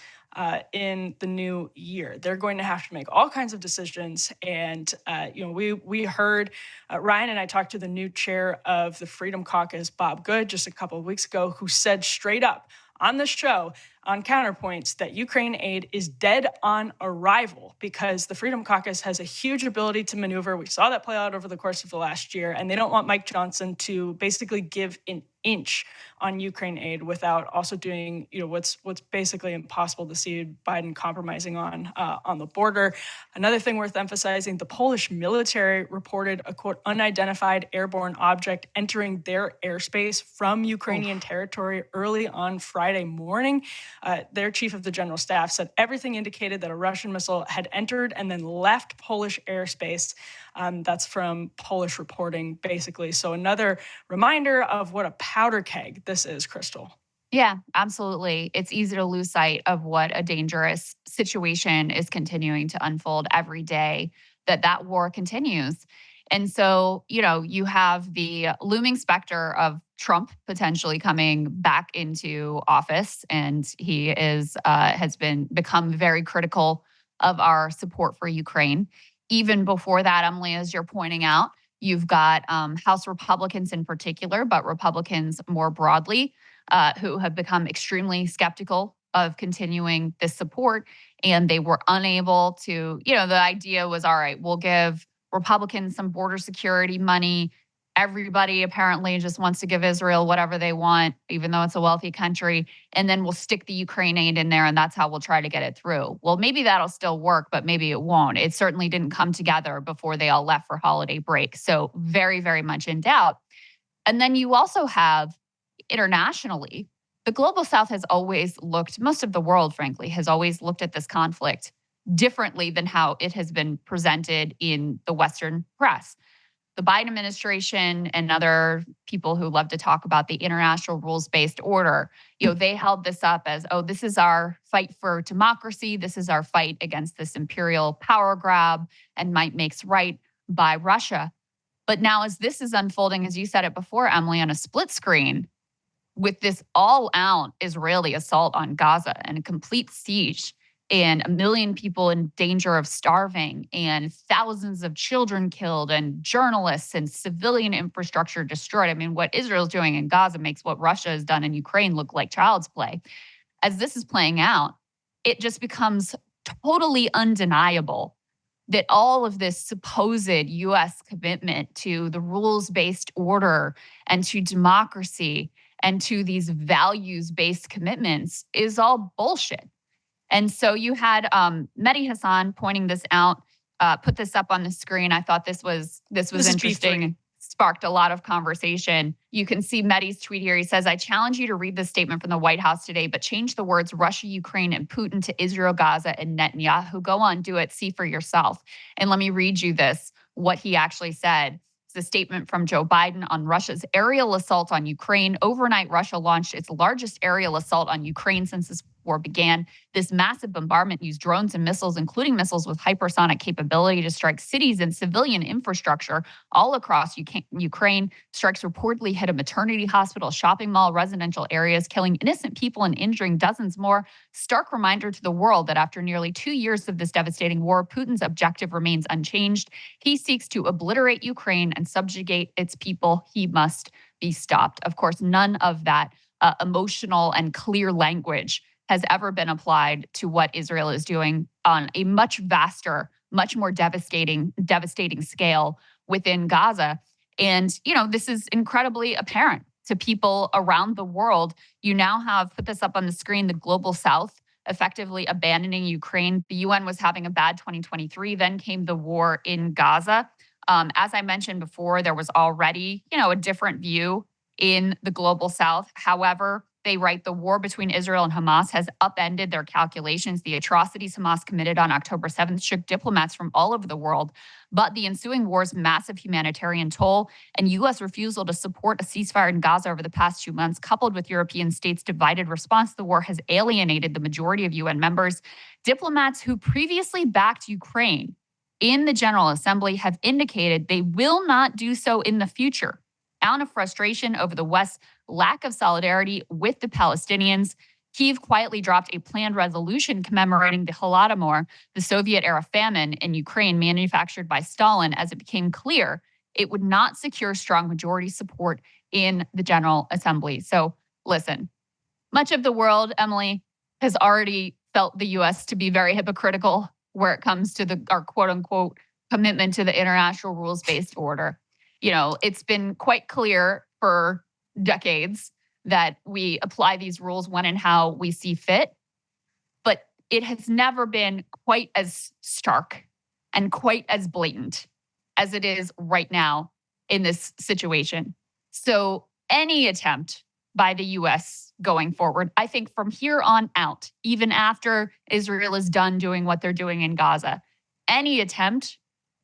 in the new year. They're going to have to make all kinds of decisions. And, we heard Ryan and I talked to the new chair of the Freedom Caucus, Bob Good, just a couple of weeks ago, who said straight up on the show on Counterpoints that Ukraine aid is dead on arrival because the Freedom Caucus has a huge ability to maneuver. We saw that play out over the course of the last year, and they don't want Mike Johnson to basically give an inch on Ukraine aid without also doing, what's basically impossible to see Biden compromising on the border. Another thing worth emphasizing, the Polish military reported a, quote, unidentified airborne object entering their airspace from Ukrainian territory early on Friday morning. Their chief of the general staff said everything indicated that a Russian missile had entered and then left Polish airspace. That's from Polish reporting, basically. So another reminder of what a powder keg this is, Krystal. Yeah, absolutely. It's easy to lose sight of what a dangerous situation is continuing to unfold every day that war continues. And so, you have the looming specter of Trump potentially coming back into office, and he has become very critical of our support for Ukraine. Even before that, Emily, as you're pointing out, you've got House Republicans in particular, but Republicans more broadly who have become extremely skeptical of continuing this support. And they were unable to, the idea was, all right, we'll give Republicans some border security money. Everybody apparently just wants to give Israel whatever they want, even though it's a wealthy country. And then we'll stick the Ukraine aid in there, and that's how we'll try to get it through. Well, maybe that'll still work, but maybe it won't. It certainly didn't come together before they all left for holiday break. So very, very much in doubt. And then you also have internationally, the global south has always looked, most of the world, frankly, has always looked at this conflict differently than how it has been presented in the Western press. The Biden administration and other people who love to talk about the international rules-based order, they held this up as, oh, this is our fight for democracy. This is our fight against this imperial power grab and might makes right by Russia. But now as this is unfolding, as you said it before, Emily, on a split screen, with this all-out Israeli assault on Gaza and a complete siege and 1 million people in danger of starving and thousands of children killed and journalists and civilian infrastructure destroyed. I mean, what Israel's doing in Gaza makes what Russia has done in Ukraine look like child's play. As this is playing out, it just becomes totally undeniable that all of this supposed U.S. commitment to the rules-based order and to democracy and to these values-based commitments is all bullshit. And so you had Mehdi Hassan pointing this out, put this up on the screen. I thought this was interesting. Sparked a lot of conversation. You can see Mehdi's tweet here. He says, I challenge you to read this statement from the White House today, but change the words Russia, Ukraine, and Putin to Israel, Gaza, and Netanyahu. Go on, do it, see for yourself. And let me read you what he actually said. It's a statement from Joe Biden on Russia's aerial assault on Ukraine. Overnight, Russia launched its largest aerial assault on Ukraine since this war began. This massive bombardment used drones and missiles, including missiles with hypersonic capability, to strike cities and civilian infrastructure all across Ukraine. Strikes reportedly hit a maternity hospital, shopping mall, residential areas, killing innocent people and injuring dozens more. Stark reminder to the world that after nearly 2 years of this devastating war, Putin's objective remains unchanged. He seeks to obliterate Ukraine and subjugate its people. He must be stopped. Of course, none of that emotional and clear language has ever been applied to what Israel is doing on a much vaster, much more devastating scale within Gaza. And, this is incredibly apparent to people around the world. You now have, put this up on the screen, the global south effectively abandoning Ukraine. The UN was having a bad 2023. Then came the war in Gaza. As I mentioned before, there was already, a different view in the global south. However, they write the war between Israel and Hamas has upended their calculations. The atrocities Hamas committed on October 7th shook diplomats from all over the world. But the ensuing war's massive humanitarian toll and U.S. refusal to support a ceasefire in Gaza over the past 2 months, coupled with European states' divided response to the war, has alienated the majority of UN members. Diplomats who previously backed Ukraine in the General Assembly have indicated they will not do so in the future, out of frustration over the West's lack of solidarity with the Palestinians. Kyiv quietly dropped a planned resolution commemorating the Holodomor, the Soviet-era famine in Ukraine manufactured by Stalin, as it became clear it would not secure strong majority support in the General Assembly. So listen, much of the world, Emily, has already felt the U.S. to be very hypocritical where it comes to our quote-unquote commitment to the international rules-based order. It's been quite clear for decades that we apply these rules when and how we see fit, but it has never been quite as stark and quite as blatant as it is right now in this situation. So any attempt by the US going forward. I think from here on out, even after Israel is done doing what they're doing in Gaza, any attempt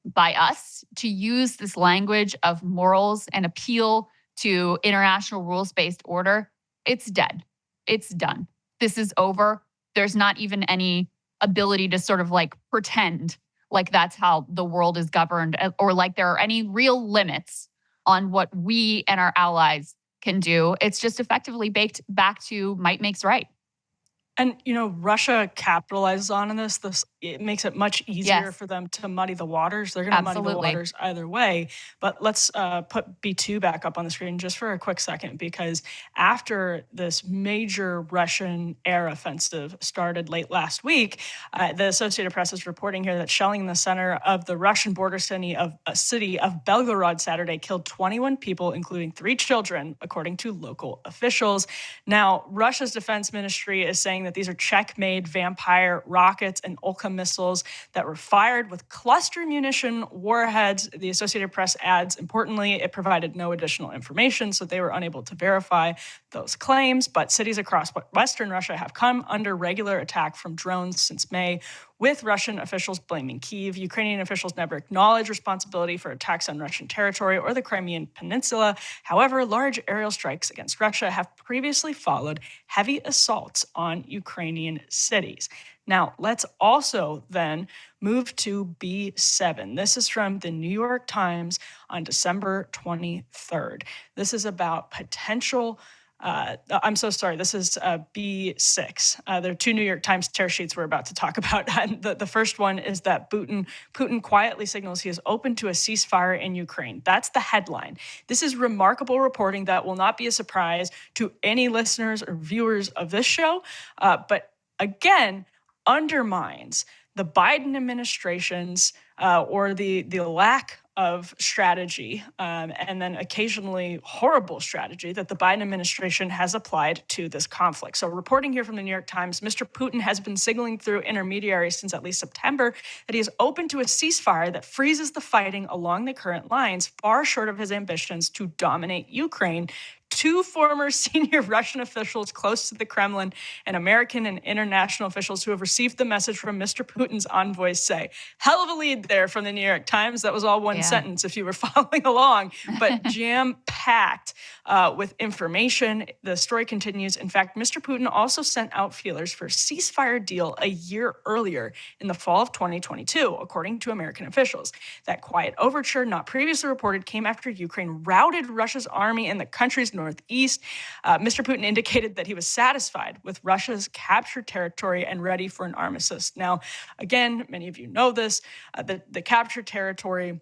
by us to use this language of morals and appeal to international rules-based order, it's dead. It's done. This is over. There's not even any ability to sort of like pretend like that's how the world is governed, or like there are any real limits on what we and our allies can do. It's just effectively baked back to might makes right. And, Russia capitalizes on this. It makes it much easier Yes. for them to muddy the waters. They're going to muddy the Absolutely. waters either way. But let's put B2 back up on the screen just for a quick second, because after this major Russian air offensive started late last week, the Associated Press is reporting here that shelling in the center of the Russian border city of Belgorod Saturday killed 21 people, including 3 children, according to local officials. Now, Russia's defense ministry is saying that these are Czech-made Vampire rockets and Olka missiles that were fired with cluster munition warheads. The Associated Press adds, importantly, it provided no additional information, so they were unable to verify those claims. But cities across Western Russia have come under regular attack from drones since May, with Russian officials blaming Kyiv. Ukrainian officials never acknowledge responsibility for attacks on Russian territory or the Crimean Peninsula. However, large aerial strikes against Russia have previously followed heavy assaults on Ukrainian cities. Now, let's also then move to B7. This is from the New York Times on December 23rd. This is about potential I'm so sorry. This is B6. There are 2 New York Times tear sheets we're about to talk about. And the first one is that Putin quietly signals he is open to a ceasefire in Ukraine. That's the headline. This is remarkable reporting that will not be a surprise to any listeners or viewers of this show. But again, undermines the Biden administration's or the lack of strategy, and then occasionally horrible strategy that the Biden administration has applied to this conflict. So reporting here from the New York Times, Mr. Putin has been signaling through intermediaries since at least September that he is open to a ceasefire that freezes the fighting along the current lines, far short of his ambitions to dominate Ukraine. 2 former senior Russian officials close to the Kremlin and American and international officials who have received the message from Mr. Putin's envoys say. Hell of a lead there from the New York Times. That was all one sentence if you were following along, but jam-packed with information. The story continues. In fact, Mr. Putin also sent out feelers for a ceasefire deal a year earlier in the fall of 2022, according to American officials. That quiet overture, not previously reported, came after Ukraine routed Russia's army in the country's northeast. Mr. Putin indicated that he was satisfied with Russia's captured territory and ready for an armistice. Now, again, many of you know this, the captured territory,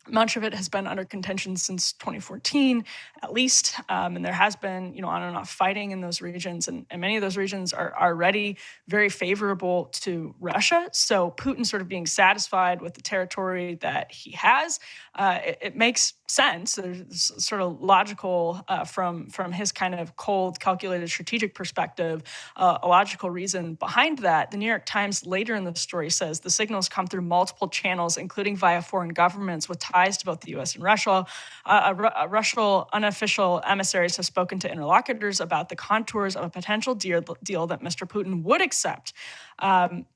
much of it has been under contention since 2014, at least, and there has been, on and off fighting in those regions, and many of those regions are already very favorable to Russia. So Putin sort of being satisfied with the territory that he has, it makes sense. There's sort of logical from his kind of cold, calculated, strategic perspective, a logical reason behind that. The New York Times later in the story says the signals come through multiple channels, including via foreign governments with ties to both the U.S. and Russia. Russian unofficial emissaries have spoken to interlocutors about the contours of a potential deal that Mr. Putin would accept. Putin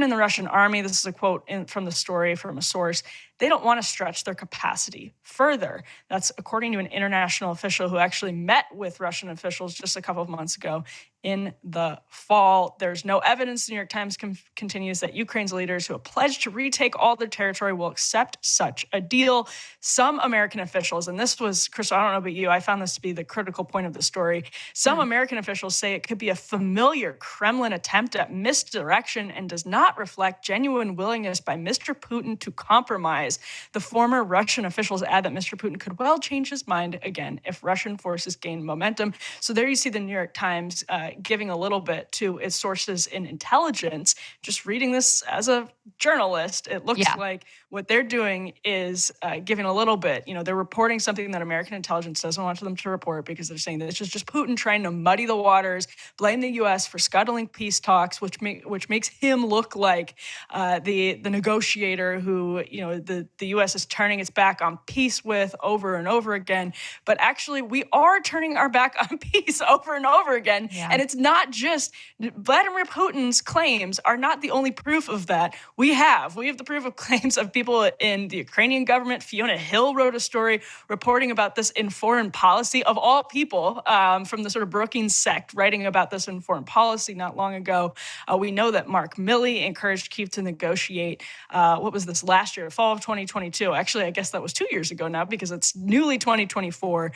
and the Russian army, this is a quote from the story from a source, they don't want to stretch their capacity further. That's according to an international official who actually met with Russian officials just a couple of months ago in the fall. There's no evidence, the New York Times continues, that Ukraine's leaders who have pledged to retake all their territory will accept such a deal. Some American officials, and this was, Krystal, I don't know about you, I found this to be the critical point of the story. Some American officials say it could be a familiar Kremlin attempt at misdirection and does not reflect genuine willingness by Mr. Putin to compromise. The former Russian officials add that Mr. Putin could well change his mind again if Russian forces gain momentum. So there you see the New York Times giving a little bit to its sources in intelligence. Just reading this as a journalist, it looks like what they're doing is giving a little bit. They're reporting something that American intelligence doesn't want them to report because they're saying that it's just Putin trying to muddy the waters, blame the U.S. for scuttling peace talks, which makes him look like the negotiator who the U.S. is turning its back on peace with over and over again. But actually, we are turning our back on peace over and over again. Yeah. And it's not just Vladimir Putin's claims are not the only proof of that. We have the proof of claims of people in the Ukrainian government. Fiona Hill wrote a story reporting about this in Foreign Policy, of all people, from the sort of Brookings sect, writing about this in Foreign Policy not long ago. We know that Mark Milley encouraged Kyiv to negotiate. What was this last year, fall of 2022? Actually, I guess that was 2 years ago now because it's newly 2024.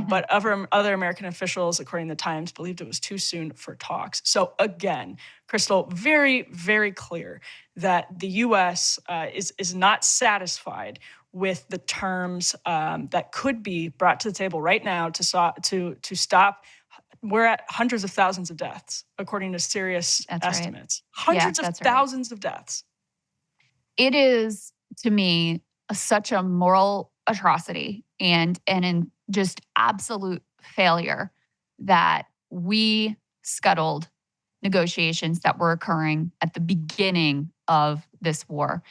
But other American officials, according to the Times, believed it was too soon for talks. So again, Krystal, very, very clear that the U.S. is not satisfied with the terms that could be brought to the table right now to stop. We're at hundreds of thousands of deaths, according to serious estimates. Right. Hundreds of thousands of deaths. It is, to me, such a moral atrocity and in just absolute failure that we scuttled negotiations that were occurring at the beginning of this war.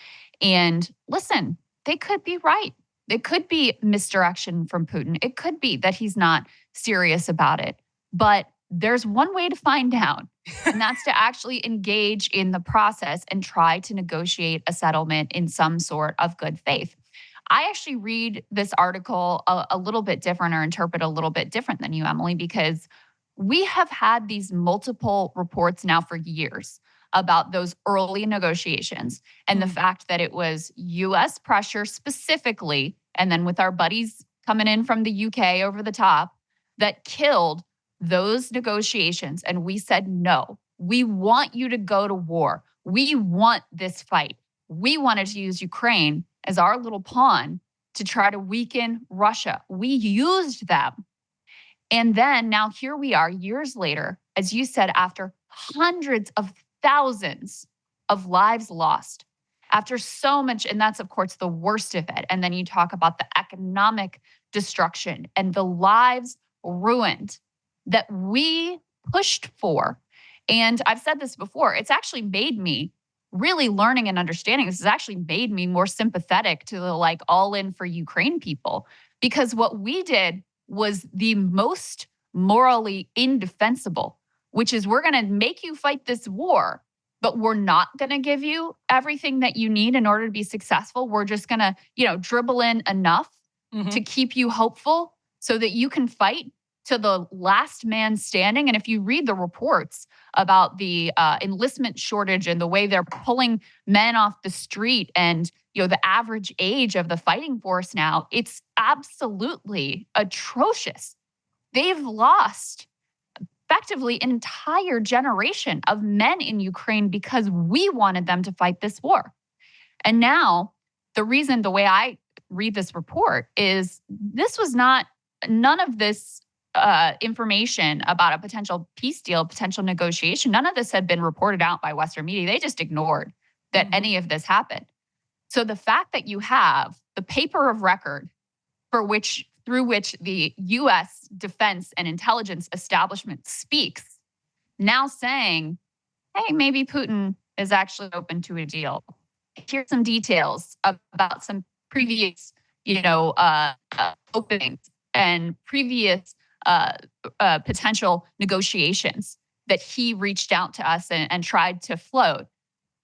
And listen, they could be right. It could be misdirection from Putin. It could be that he's not serious about it. But there's one way to find out, and that's to actually engage in the process and try to negotiate a settlement in some sort of good faith. I actually read this article a little bit different or interpret a little bit different than you, Emily, because we have had these multiple reports now for years about those early negotiations and the fact that it was U.S. pressure specifically, and then with our buddies coming in from the UK over the top, that killed those negotiations. And we said, no, we want you to go to war. We want this fight. We wanted to use Ukraine as our little pawn to try to weaken Russia. We used them. And then now here we are years later, as you said, after hundreds of thousands of lives lost, after so much, and that's of course the worst of it. And then you talk about the economic destruction and the lives ruined that we pushed for. And I've said this before, it's actually made me really learning and understanding. This has actually made me more sympathetic to the all in for Ukraine people, because what we did was the most morally indefensible, which is we're going to make you fight this war, but we're not going to give you everything that you need in order to be successful. We're just going to, dribble in enough to keep you hopeful so that you can fight to the last man standing. And if you read the reports about the enlistment shortage and the way they're pulling men off the street and the average age of the fighting force now, it's absolutely atrocious. They've lost effectively an entire generation of men in Ukraine because we wanted them to fight this war. And now the way I read this report is none of this information about a potential peace deal, potential negotiation, none of this had been reported out by Western media. They just ignored that any of this happened. So the fact that you have the paper of record through which the U.S. defense and intelligence establishment speaks, now saying, hey, maybe Putin is actually open to a deal. Here's some details about some previous, openings and previous potential negotiations that he reached out to us and tried to float.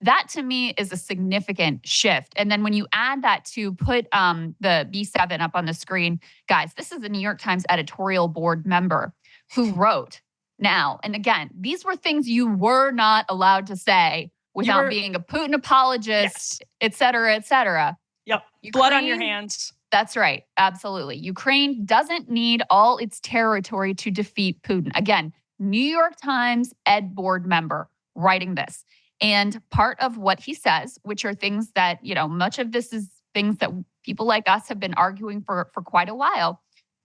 That to me is a significant shift. And then when you add that to put the B7 up on the screen, guys, this is a New York Times editorial board member who wrote now. And again, these were things you were not allowed to say without being a Putin apologist, et cetera, et cetera. Yep. Blood on your hands. That's right. Absolutely. Ukraine doesn't need all its territory to defeat Putin. Again, New York Times ed board member writing this. And part of what he says, which are things that, much of this is things that people like us have been arguing for quite a while.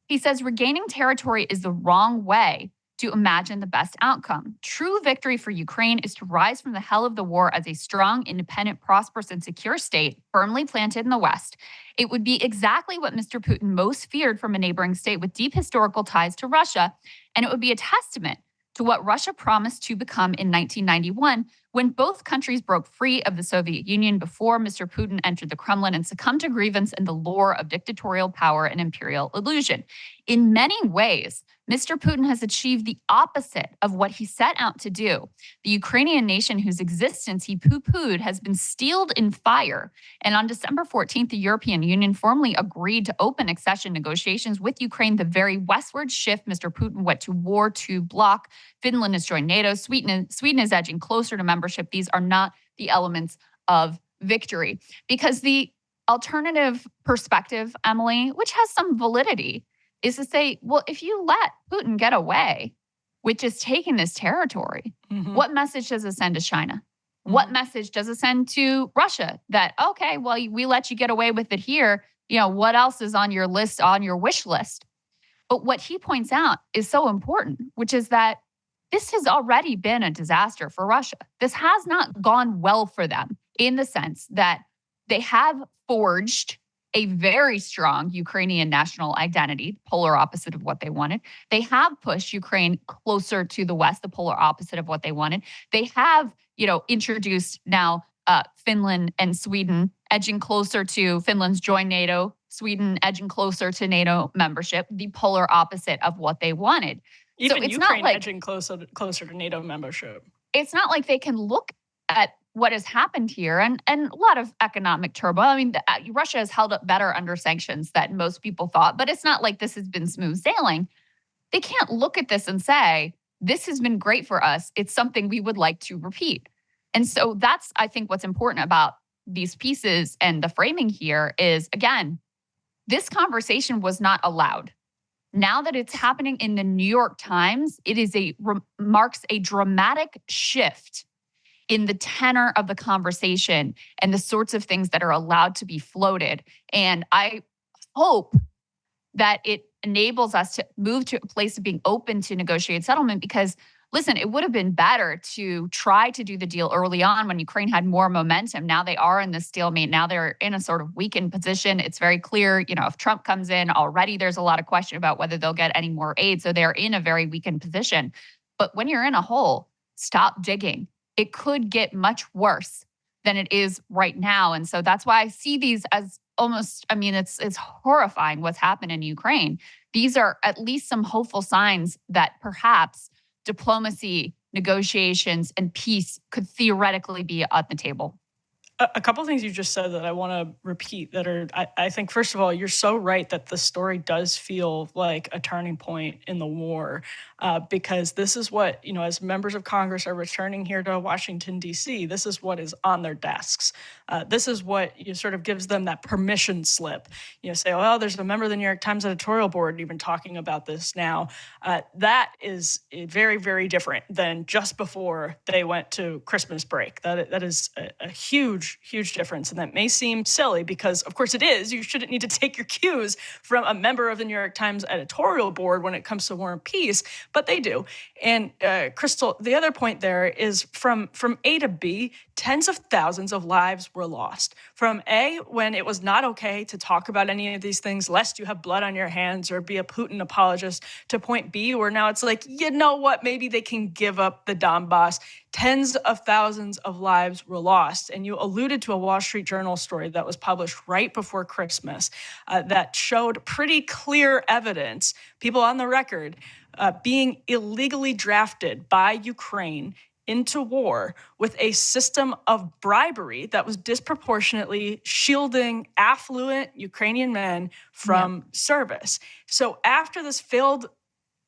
He says regaining territory is the wrong way to imagine the best outcome. True victory for Ukraine is to rise from the hell of the war as a strong, independent, prosperous, and secure state firmly planted in the West. It would be exactly what Mr. Putin most feared from a neighboring state with deep historical ties to Russia, and it would be a testament to what Russia promised to become in 1991 when both countries broke free of the Soviet Union before Mr. Putin entered the Kremlin and succumbed to grievance and the lure of dictatorial power and imperial illusion. In many ways, Mr. Putin has achieved the opposite of what he set out to do. The Ukrainian nation, whose existence he poo-pooed, has been steeled in fire. And on December 14th, the European Union formally agreed to open accession negotiations with Ukraine, the very westward shift Mr. Putin went to war to block. Finland has joined NATO. Sweden is edging closer to membership. These are not the elements of victory. Because the alternative perspective, Emily, which has some validity, is to say, well, if you let Putin get away with just taking this territory, what message does it send to China? What message does it send to Russia that, okay, well, we let you get away with it here. You know, what else is on your list, on your wish list? But what he points out is so important, which is that this has already been a disaster for Russia. This has not gone well for them in the sense that they have forged a very strong Ukrainian national identity, polar opposite of what they wanted. They have pushed Ukraine closer to the West, the polar opposite of what they wanted. They have, introduced now Finland and Sweden edging closer to Finland's joined NATO, Sweden edging closer to NATO membership, the polar opposite of what they wanted. Even so it's Ukraine not like, edging closer to NATO membership. It's not like they can look at what has happened here and a lot of economic turmoil. I mean, Russia has held up better under sanctions than most people thought, but it's not like this has been smooth sailing. They can't look at this and say, this has been great for us. It's something we would like to repeat. And so that's, I think, what's important about these pieces and the framing here is, again, this conversation was not allowed. Now that it's happening in the New York Times, it is marks a dramatic shift in the tenor of the conversation and the sorts of things that are allowed to be floated. And I hope that it enables us to move to a place of being open to negotiated settlement because, listen, it would have been better to try to do the deal early on when Ukraine had more momentum. Now they are in the stalemate. Now they're in a sort of weakened position. It's very clear, if Trump comes in already, there's a lot of question about whether they'll get any more aid. So they're in a very weakened position. But when you're in a hole, stop digging. It could get much worse than it is right now. And so that's why I see these as almost, it's horrifying what's happened in Ukraine. These are at least some hopeful signs that perhaps diplomacy, negotiations, and peace could theoretically be on the table. A couple of things you just said that I want to repeat that are, I think, first of all, you're so right that the story does feel like a turning point in the war because this is what, as members of Congress are returning here to Washington, D.C., this is what is on their desks. This is what sort of gives them that permission slip. Say, oh, there's a member of the New York Times editorial board even talking about this now. That is very, very different than just before they went to Christmas break. That is a huge difference. And that may seem silly because, of course, it is. You shouldn't need to take your cues from a member of the New York Times editorial board when it comes to war and peace, but they do. And Krystal, the other point there is from A to B, tens of thousands of lives were lost. From A, when it was not okay to talk about any of these things, lest you have blood on your hands or be a Putin apologist, to point B, where now it's like, you know what, maybe they can give up the Donbass. Tens of thousands of lives were lost. And you alluded to a Wall Street Journal story that was published right before Christmas that showed pretty clear evidence, people on the record, being illegally drafted by Ukraine into war with a system of bribery that was disproportionately shielding affluent Ukrainian men from service. So after this failed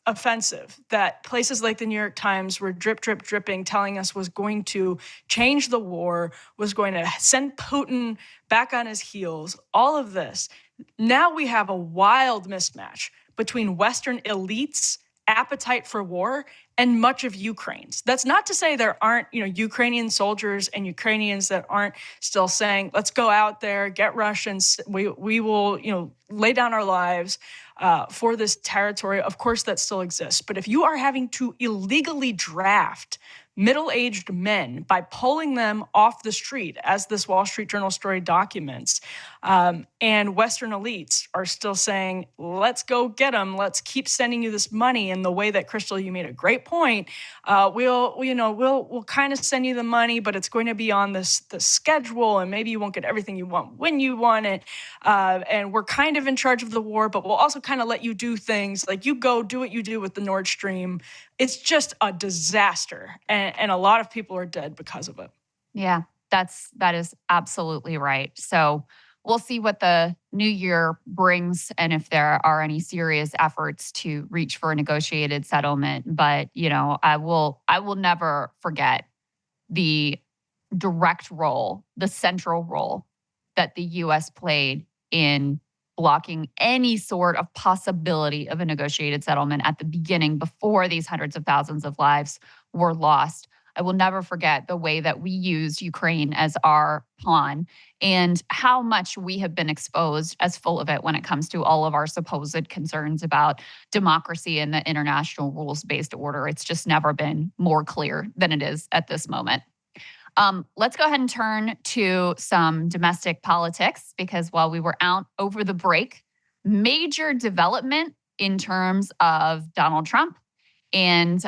offensive that places like the New York Times were dripping, telling us was going to change the war, was going to send Putin back on his heels, all of this. Now we have a wild mismatch between Western elites appetite for war and much of Ukraine's. That's not to say there aren't, Ukrainian soldiers and Ukrainians that aren't still saying, let's go out there, get Russians. We will, lay down our lives for this territory. Of course, that still exists. But if you are having to illegally draft middle-aged men by pulling them off the street, as this Wall Street Journal story documents, and Western elites are still saying, let's go get them. Let's keep sending you this money. In the way that, Krystal, you made a great point. We'll kind of send you the money, but it's going to be on the schedule, and maybe you won't get everything you want when you want it. And we're kind of in charge of the war, but we'll also kind of let you do things like you go do what you do with the Nord Stream. It's just a disaster, and a lot of people are dead because of it. Yeah, that is absolutely right. So we'll see what the new year brings and if there are any serious efforts to reach for a negotiated settlement. But, I will never forget the direct role, the central role that the U.S. played in blocking any sort of possibility of a negotiated settlement at the beginning, before these hundreds of thousands of lives were lost. I will never forget the way that we used Ukraine as our pawn, and how much we have been exposed as full of it when it comes to all of our supposed concerns about democracy and the international rules-based order. It's just never been more clear than it is at this moment. Let's go ahead and turn to some domestic politics, because while we were out over the break, major development in terms of Donald Trump and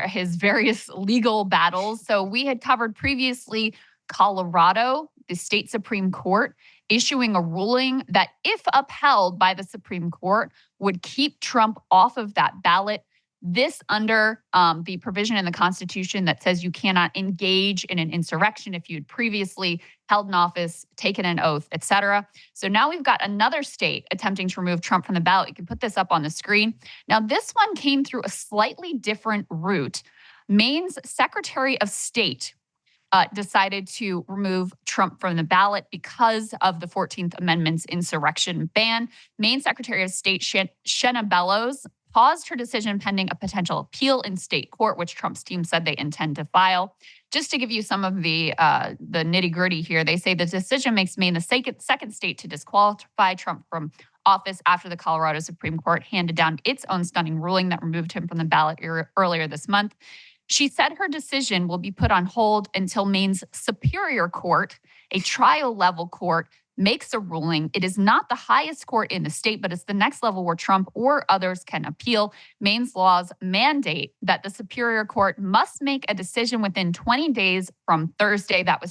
his various legal battles. So we had covered previously Colorado, the state Supreme Court, issuing a ruling that, if upheld by the Supreme Court, would keep Trump off of that ballot. This under the provision in the Constitution that says you cannot engage in an insurrection if you'd previously held an office, taken an oath, et cetera. So now we've got another state attempting to remove Trump from the ballot. You can put this up on the screen. Now, this one came through a slightly different route. Maine's Secretary of State decided to remove Trump from the ballot because of the 14th Amendment's insurrection ban. Maine Secretary of State Shenna Bellows paused her decision pending a potential appeal in state court, which Trump's team said they intend to file. Just to give you some of the nitty-gritty here, they say the decision makes Maine the second state to disqualify Trump from office after the Colorado Supreme Court handed down its own stunning ruling that removed him from the ballot earlier this month. She said her decision will be put on hold until Maine's Superior Court, a trial-level court, makes a ruling. It is not the highest court in the state, but it's the next level where Trump or others can appeal. Maine's laws mandate that the Superior Court must make a decision within 20 days from Thursday. That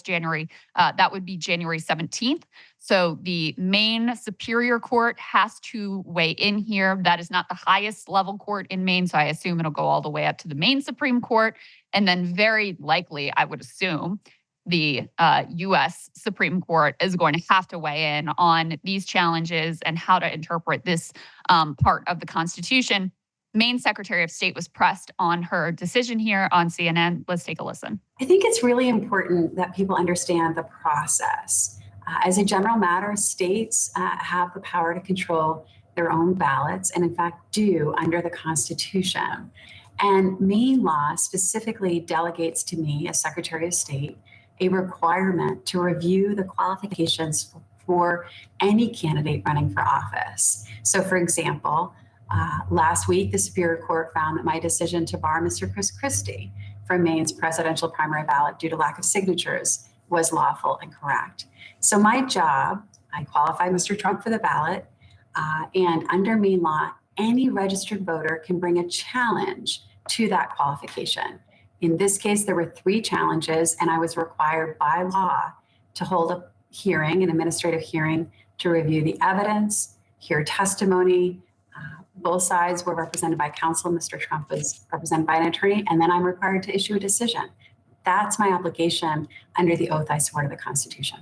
would be January 17th. So the Maine Superior Court has to weigh in here. That is not the highest level court in Maine, so I assume it'll go all the way up to the Maine Supreme Court. And then very likely, I would assume, the U.S. Supreme Court is going to have to weigh in on these challenges and how to interpret this part of the Constitution. Maine Secretary of State was pressed on her decision here on CNN. Let's take a listen. I think it's really important that people understand the process. As a general matter, states have the power to control their own ballots, and in fact do under the Constitution. And Maine law specifically delegates to me, as Secretary of State, a requirement to review the qualifications for any candidate running for office. So, for example, last week, the Superior Court found that my decision to bar Mr. Chris Christie from Maine's presidential primary ballot due to lack of signatures was lawful and correct. So my job, I qualify Mr. Trump for the ballot, and under Maine law, any registered voter can bring a challenge to that qualification. In this case, there were 3 challenges, and I was required by law to hold a hearing, an administrative hearing, to review the evidence, hear testimony. Both sides were represented by counsel. Mr. Trump was represented by an attorney, and then I'm required to issue a decision. That's my obligation under the oath I swore to the Constitution.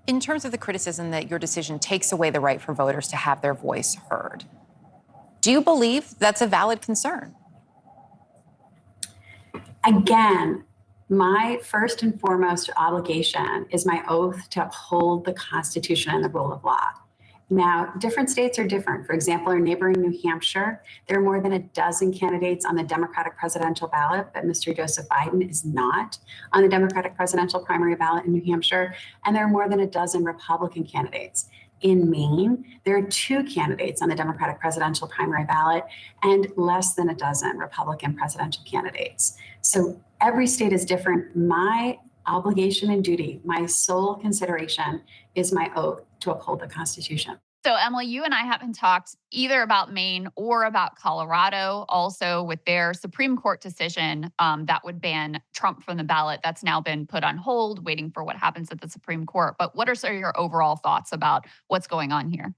In terms of the criticism that your decision takes away the right for voters to have their voice heard, do you believe that's a valid concern? Again, my first and foremost obligation is my oath to uphold the Constitution and the rule of law. Now, different states are different. For example, in neighboring New Hampshire, there are more than a dozen candidates on the Democratic presidential ballot, but Mr. Joseph Biden is not on the Democratic presidential primary ballot in New Hampshire. And there are more than a dozen Republican candidates. In Maine, there are 2 candidates on the Democratic presidential primary ballot and less than a dozen Republican presidential candidates. So every state is different. My obligation and duty, my sole consideration is my oath to uphold the Constitution. So, Emily, you and I haven't talked either about Maine or about Colorado, also with their Supreme Court decision that would ban Trump from the ballot. That's now been put on hold, waiting for what happens at the Supreme Court. But what are some of your overall thoughts about what's going on here?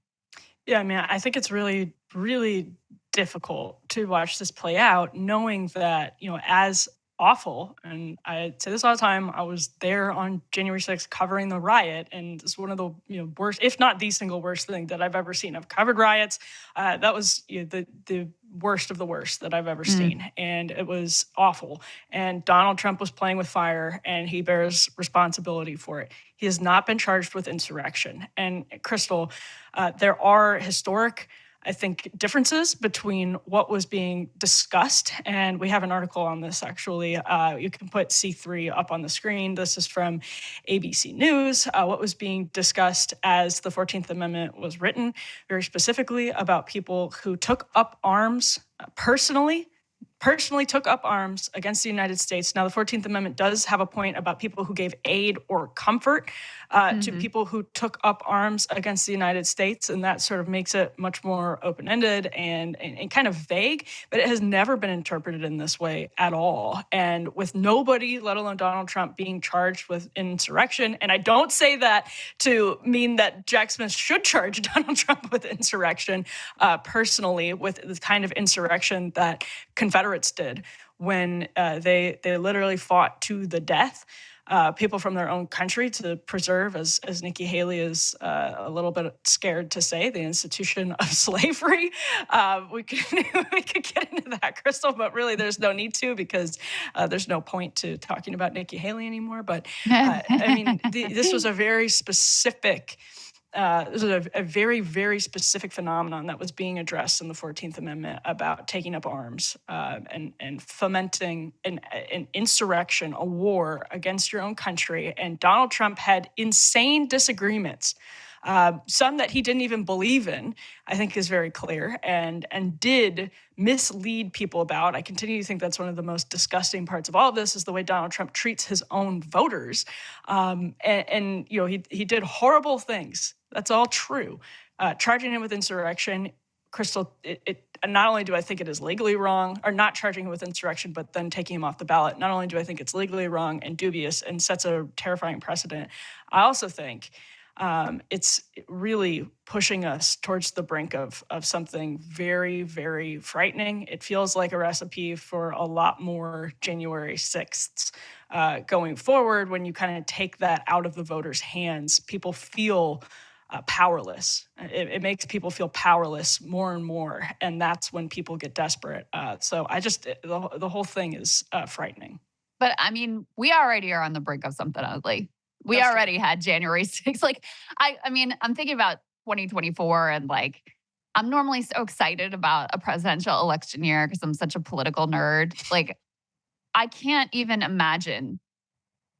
Yeah, I mean, I think it's really, really difficult to watch this play out, knowing that, as awful, and I say this all the time, I was there on January 6th covering the riot, and it's one of the worst, if not the single worst thing that I've ever seen. I've covered riots. That was the worst of the worst that I've ever seen, and it was awful. And Donald Trump was playing with fire, and he bears responsibility for it. He has not been charged with insurrection. And Krystal, there are historic, I think, differences between what was being discussed. And we have an article on this, actually. You can put C3 up on the screen. This is from ABC News. What was being discussed as the 14th Amendment was written, very specifically about people who took up arms personally took up arms against the United States. Now, the 14th Amendment does have a point about people who gave aid or comfort to people who took up arms against the United States, and that sort of makes it much more open-ended and kind of vague, but it has never been interpreted in this way at all. And with nobody, let alone Donald Trump, being charged with insurrection, and I don't say that to mean that Jack Smith should charge Donald Trump with insurrection personally, with the kind of insurrection that Confederates did when they literally fought to the death people from their own country to preserve, as Nikki Haley is a little bit scared to say, the institution of slavery. We could get into that, Krystal, but really there's no need to, because there's no point to talking about Nikki Haley anymore. But I mean, this was a very specific this is a very, very specific phenomenon that was being addressed in the 14th Amendment about taking up arms and fomenting an insurrection, a war against your own country. And Donald Trump had insane disagreements, some that he didn't even believe in, I think is very clear, and did mislead people about. I continue to think that's one of the most disgusting parts of all of this, is the way Donald Trump treats his own voters. He did horrible things. That's all true. Charging him with insurrection, Krystal, not only do I think it is legally wrong, or not charging him with insurrection, but then taking him off the ballot, not only do I think it's legally wrong and dubious and sets a terrifying precedent, I also think it's really pushing us towards the brink of something very, very frightening. It feels like a recipe for a lot more January 6th going forward. When you kind of take that out of the voters' hands, people feel powerless. It makes people feel powerless more and more, and that's when people get desperate. So the whole thing is frightening. But I mean, we already are on the brink of something ugly. We That's already had January 6th. Like, I mean, I'm thinking about 2024, and like, I'm normally so excited about a presidential election year because I'm such a political nerd. Like, I can't even imagine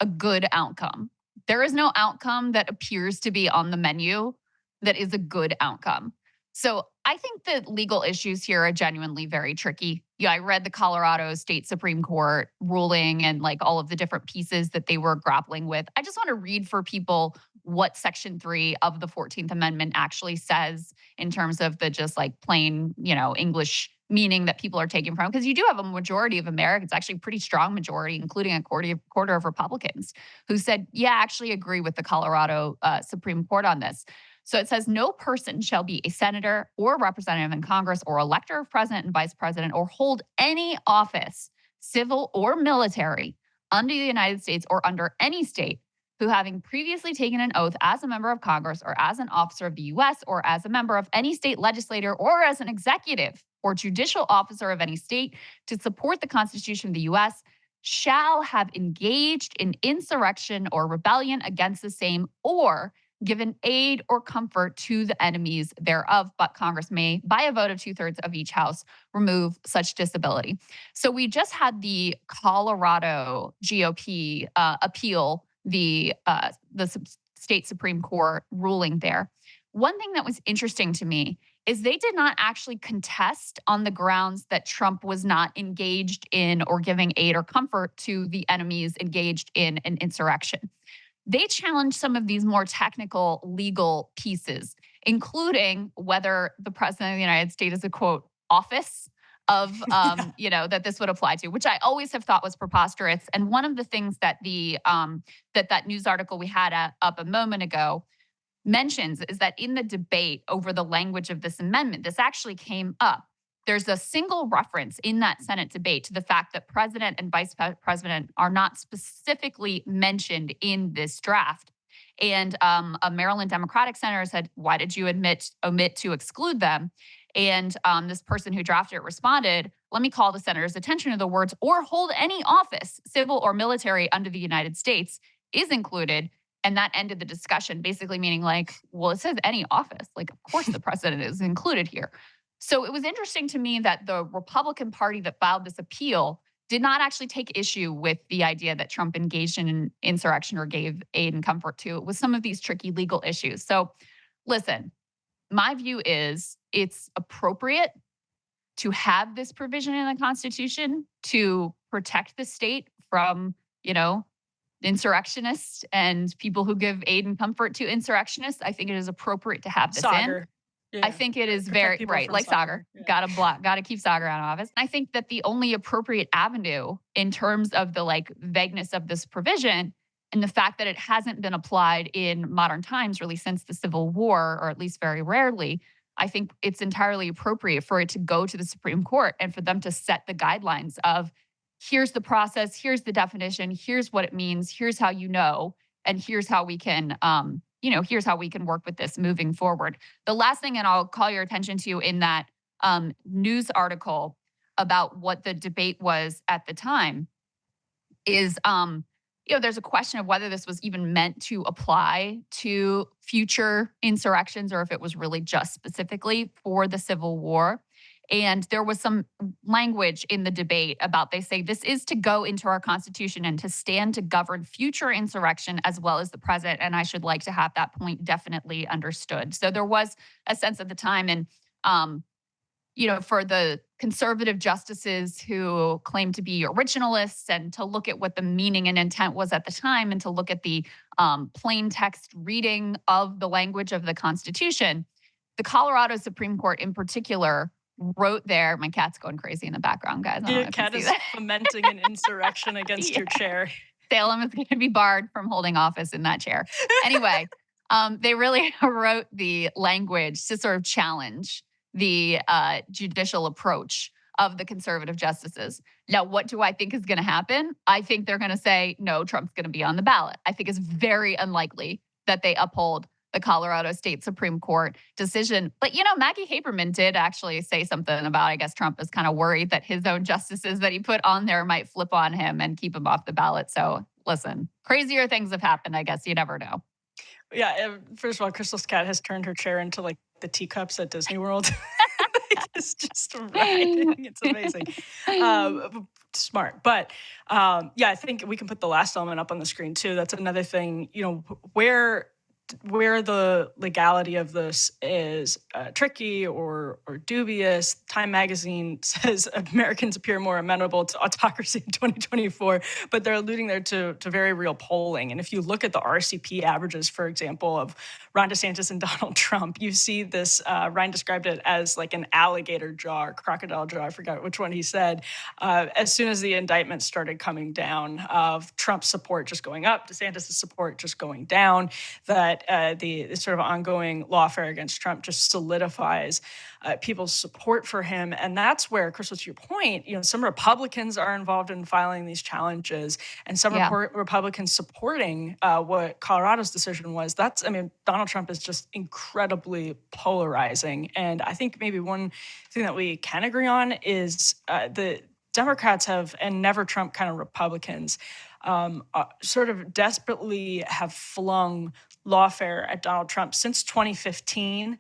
a good outcome. There is no outcome that appears to be on the menu that is a good outcome. So I think the legal issues here are genuinely very tricky. Yeah, I read the Colorado State Supreme Court ruling and like all of the different pieces that they were grappling with. I just want to read for people what Section 3 of the 14th Amendment actually says in terms of the just like plain, English meaning that people are taking from. Because you do have a majority of Americans, actually a pretty strong majority, including a quarter of Republicans, who said, yeah, I actually agree with the Colorado Supreme Court on this. So it says, no person shall be a senator or representative in Congress or elector of president and vice president or hold any office, civil or military, under the United States or under any state, who having previously taken an oath as a member of Congress or as an officer of the U.S. or as a member of any state legislature or as an executive or judicial officer of any state to support the Constitution of the U.S. shall have engaged in insurrection or rebellion against the same or given aid or comfort to the enemies thereof, but Congress may, by a vote of 2/3 of each house, remove such disability. So we just had the Colorado GOP appeal the state Supreme Court ruling there. One thing that was interesting to me is they did not actually contest on the grounds that Trump was not engaged in or giving aid or comfort to the enemies engaged in an insurrection. They challenged some of these more technical legal pieces, including whether the president of the United States is a quote office of that this would apply to, which I always have thought was preposterous. And one of the things that that news article we had up a moment ago mentions is that in the debate over the language of this amendment, this actually came up. There's a single reference in that Senate debate to the fact that president and vice president are not specifically mentioned in this draft. And a Maryland Democratic senator said, "Why did you omit to exclude them?" And this person who drafted it responded, "Let me call the senator's attention to the words 'or hold any office, civil or military, under the United States' is included." And that ended the discussion, basically meaning like, well, it says any office. Like, of course, the president is included here. So it was interesting to me that the Republican Party that filed this appeal did not actually take issue with the idea that Trump engaged in an insurrection or gave aid and comfort to. It was some of these tricky legal issues. So listen, my view is it's appropriate to have this provision in the Constitution to protect the state from, insurrectionists and people who give aid and comfort to insurrectionists. I think it is appropriate to have this in. Yeah. I think it is Protect very people right, from like Saagar. Saagar. Yeah. Gotta keep Saagar out of office. And I think that the only appropriate avenue in terms of the vagueness of this provision and the fact that it hasn't been applied in modern times, really since the Civil War, or at least very rarely, I think it's entirely appropriate for it to go to the Supreme Court and for them to set the guidelines of here's the process, here's the definition, here's what it means, here's how and here's how we can here's how we can work with this moving forward. The last thing, and I'll call your attention to in that news article about what the debate was at the time is, there's a question of whether this was even meant to apply to future insurrections or if it was really just specifically for the Civil War. And there was some language in the debate about, they say, this is to go into our Constitution and to stand to govern future insurrection as well as the present. And I should like to have that point definitely understood. So there was a sense at the time, and, for the conservative justices who claim to be originalists and to look at what the meaning and intent was at the time and to look at the plain text reading of the language of the Constitution, the Colorado Supreme Court in particular wrote there. My cat's going crazy in the background, guys. Your cat is fomenting an insurrection against your chair. Salem is going to be barred from holding office in that chair. Anyway, they really wrote the language to sort of challenge the judicial approach of the conservative justices. Now, what do I think is going to happen? I think they're going to say, no, Trump's going to be on the ballot. I think it's very unlikely that they uphold the Colorado State Supreme Court decision. But, Maggie Haberman did actually say something about, I guess Trump is kind of worried that his own justices that he put on there might flip on him and keep him off the ballot. So listen, crazier things have happened, I guess. You never know. Yeah. First of all, Crystal's cat has turned her chair into the teacups at Disney World. It's just riding. It's amazing. Smart. But I think we can put the last element up on the screen too. That's another thing, where the legality of this is tricky or dubious. Time magazine says Americans appear more amenable to autocracy in 2024, but they're alluding there to very real polling. And if you look at the RCP averages, for example, of Ron DeSantis and Donald Trump, you see this, Ryan described it as like an alligator jaw or crocodile jaw, I forgot which one he said, as soon as the indictment started coming down, of Trump's support just going up, DeSantis' support just going down, that the sort of ongoing lawfare against Trump just solidifies people's support for him. And that's where, Krystal, to your point, some Republicans are involved in filing these challenges and some Republicans supporting what Colorado's decision was. Donald Trump is just incredibly polarizing. And I think maybe one thing that we can agree on is the Democrats have, and never Trump kind of Republicans, sort of desperately have flung lawfare at Donald Trump since 2015,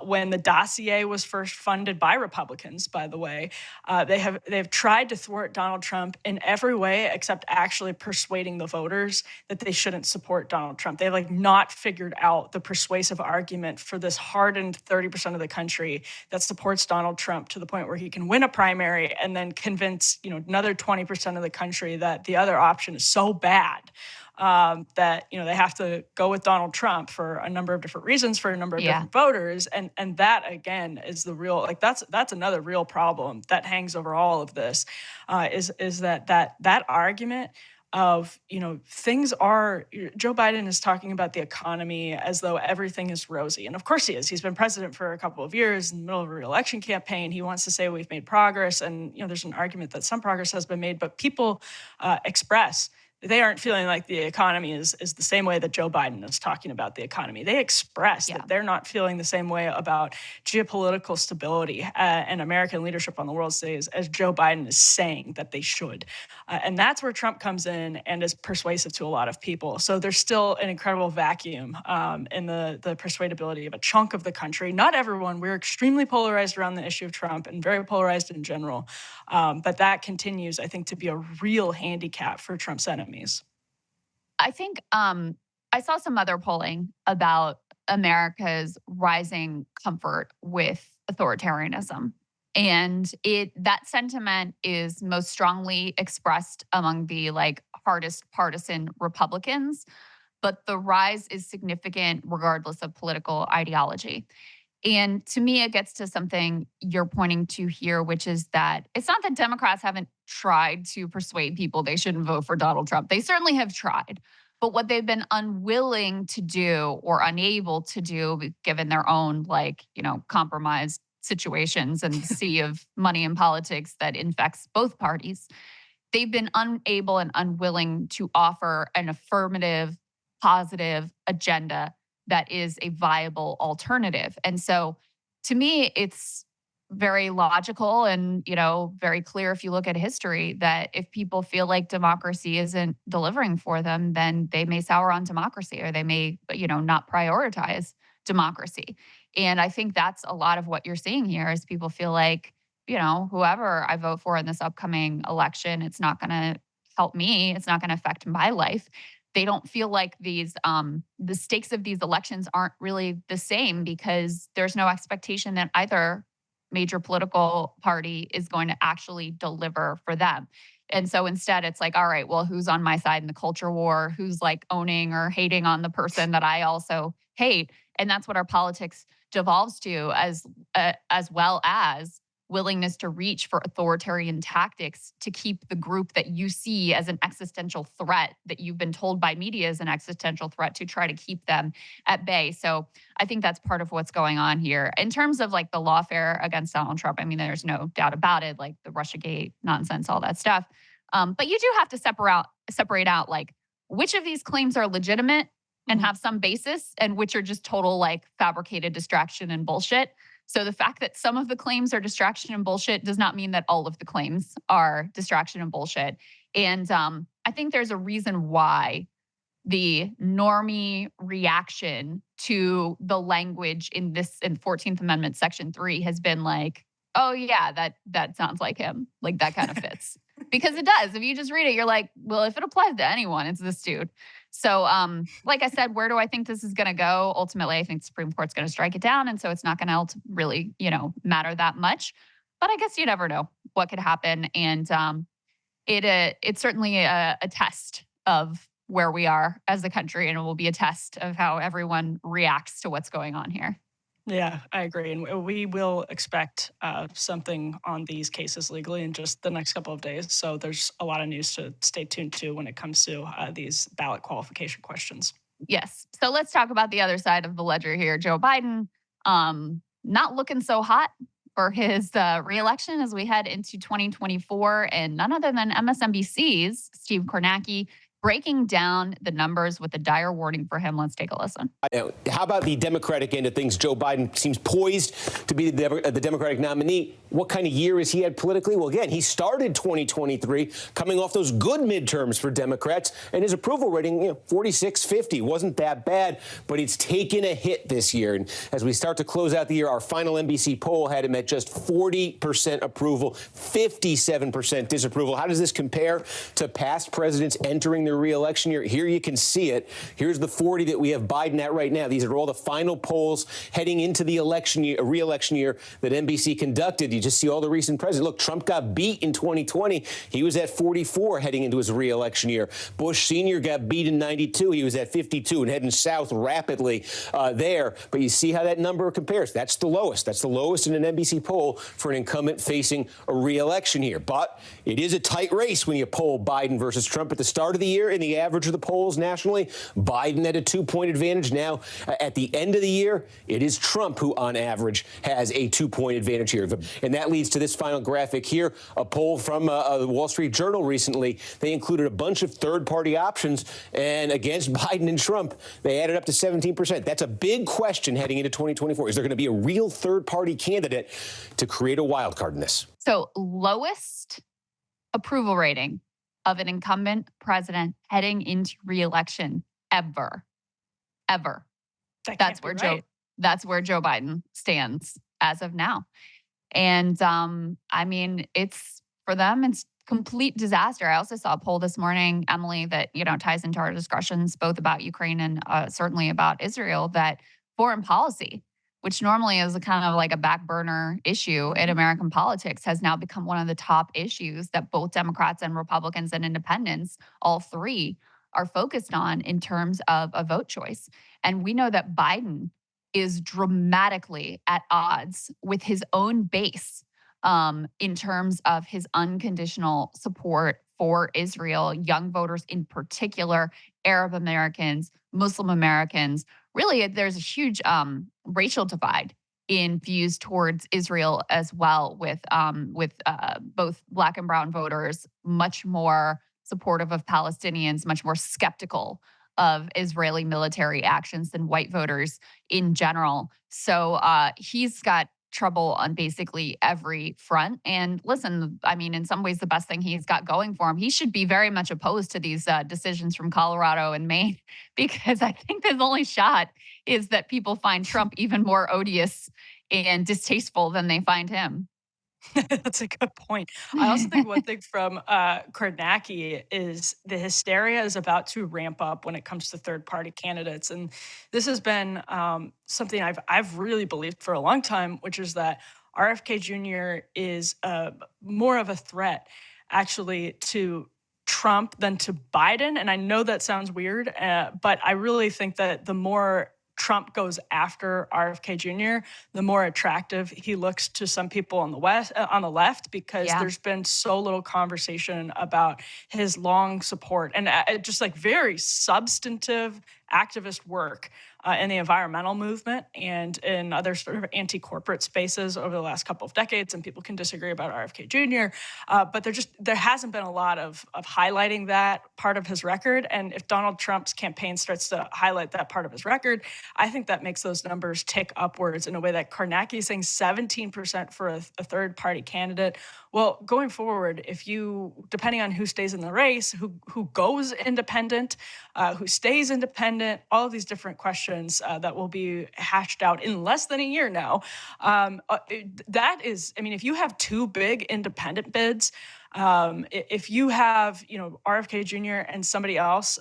when the dossier was first funded by Republicans. By the way, they've tried to thwart Donald Trump in every way except actually persuading the voters that they shouldn't support Donald Trump. They like not figured out the persuasive argument for this hardened 30% of the country that supports Donald Trump to the point where he can win a primary and then convince another 20% of the country that the other option is so bad that they have to go with Donald Trump for a number of different reasons for a number of different voters, and that again is the real that's another real problem that hangs over all of this, is that argument of things are Joe Biden is talking about the economy as though everything is rosy, and of course he is. He's been president for a couple of years in the middle of a re-election campaign. He wants to say we've made progress, and there's an argument that some progress has been made, but people express they aren't feeling like the economy is the same way that Joe Biden is talking about the economy. They express that they're not feeling the same way about geopolitical stability and American leadership on the world stage as Joe Biden is saying that they should. And that's where Trump comes in and is persuasive to a lot of people. So there's still an incredible vacuum in the persuadability of a chunk of the country. Not everyone. We're extremely polarized around the issue of Trump and very polarized in general. But that continues, I think, to be a real handicap for Trump's enemies. I think I saw some other polling about America's rising comfort with authoritarianism. And that sentiment is most strongly expressed among the hardest partisan Republicans, but the rise is significant regardless of political ideology. And to me, it gets to something you're pointing to here, which is that it's not that Democrats haven't tried to persuade people they shouldn't vote for Donald Trump. They certainly have tried. But what they've been unwilling to do or unable to do, given their own compromised situations and the sea of money and politics that infects both parties, they've been unable and unwilling to offer an affirmative, positive agenda that is a viable alternative. And so to me, it's very logical and, very clear if you look at history that if people feel like democracy isn't delivering for them, then they may sour on democracy or they may, not prioritize democracy. And I think that's a lot of what you're seeing here is people feel like, whoever I vote for in this upcoming election, it's not going to help me. It's not going to affect my life. They don't feel like the stakes of these elections aren't really the same because there's no expectation that either major political party is going to actually deliver for them. And so instead it's like, all right, well, who's on my side in the culture war? Who's owning or hating on the person that I also hate? And that's what our politics devolves to, as well as willingness to reach for authoritarian tactics to keep the group that you see as an existential threat, that you've been told by media is an existential threat, to try to keep them at bay. So I think that's part of what's going on here. In terms of the lawfare against Donald Trump, I mean, there's no doubt about it, the Russiagate nonsense, all that stuff. But you do have to separate out which of these claims are legitimate and have some basis and which are just total fabricated distraction and bullshit. So the fact that some of the claims are distraction and bullshit does not mean that all of the claims are distraction and bullshit. And I think there's a reason why the normie reaction to the language in 14th Amendment, Section 3 has been oh yeah, that sounds like him. That kind of fits. Because it does. If you just read it, you're like, well, if it applies to anyone, it's this dude. So like I said, where do I think this is going to go? Ultimately, I think the Supreme Court's going to strike it down. And so it's not going to really, matter that much. But I guess you never know what could happen. And it's certainly a test of where we are as a country. And it will be a test of how everyone reacts to what's going on here. Yeah, I agree. And we will expect something on these cases legally in just the next couple of days. So there's a lot of news to stay tuned to when it comes to these ballot qualification questions. Yes. So let's talk about the other side of the ledger here. Joe Biden, not looking so hot for his reelection as we head into 2024. And none other than MSNBC's Steve Kornacki breaking down the numbers with a dire warning for him. Let's take a listen. How about the Democratic end of things? Joe Biden seems poised to be the Democratic nominee. What kind of year has he had politically? Well, again, he started 2023 coming off those good midterms for Democrats, and his approval rating, 46-50, wasn't that bad, but it's taken a hit this year. And as we start to close out the year, our final NBC poll had him at just 40% approval, 57% disapproval. How does this compare to past presidents entering their re-election year? Here you can see it. Here's the 40 that we have Biden at right now. These are all the final polls heading into the election year, re-election year that NBC conducted. You just see all the recent presidents. Look, Trump got beat in 2020. He was at 44 heading into his re-election year. Bush Sr. got beat in 92. He was at 52 and heading south rapidly there. But you see how that number compares. That's the lowest. That's the lowest in an NBC poll for an incumbent facing a re-election here. But it is a tight race when you poll Biden versus Trump at the start of the year. In the average of the polls nationally, Biden at a 2-point advantage. Now, at the end of the year, it is Trump who, on average, has a 2-point advantage here. And that leads to this final graphic here, a poll from the Wall Street Journal recently. They included a bunch of third-party options, and against Biden and Trump, they added up to 17%. That's a big question heading into 2024. Is there going to be a real third-party candidate to create a wild card in this? So lowest approval rating of an incumbent president heading into re-election ever. That's where Joe Biden stands as of now. And I mean, it's for them, it's complete disaster. I also saw a poll this morning, Emily, that ties into our discussions both about Ukraine and certainly about Israel, that foreign policy, which normally is a kind of like a back burner issue in American politics, has now become one of the top issues that both Democrats and Republicans and independents, all three, are focused on in terms of a vote choice. And we know that Biden is dramatically at odds with his own base in terms of his unconditional support for Israel, young voters in particular, Arab Americans, Muslim Americans. Really, there's a huge racial divide in views towards Israel as well, with both Black and brown voters much more supportive of Palestinians, much more skeptical of Israeli military actions than white voters in general. So he's got trouble on basically every front. And listen, I mean, in some ways, the best thing he's got going for him, he should be very much opposed to these decisions from Colorado and Maine, because I think his only shot is that people find Trump even more odious and distasteful than they find him. That's a good point. I also think one thing from Kornacki is the hysteria is about to ramp up when it comes to third-party candidates, and this has been something I've really believed for a long time, which is that RFK Jr. is more of a threat, actually, to Trump than to Biden. And I know that sounds weird, but I really think that the more Trump goes after RFK Jr., the more attractive he looks to some people on the left, because there's been so little conversation about his long support and just like very substantive activist work in the environmental movement and in other sort of anti-corporate spaces over the last couple of decades. And people can disagree about RFK Jr., but there hasn't been a lot of highlighting that part of his record. And if Donald Trump's campaign starts to highlight that part of his record, I think that makes those numbers tick upwards in a way that Kornacki is saying 17% for a third-party candidate. Well, going forward, depending on who stays in the race, who goes independent, who stays independent, all of these different questions that will be hashed out in less than a year now. That is, I mean, if you have two big independent bids, if you have, RFK Jr. and somebody else,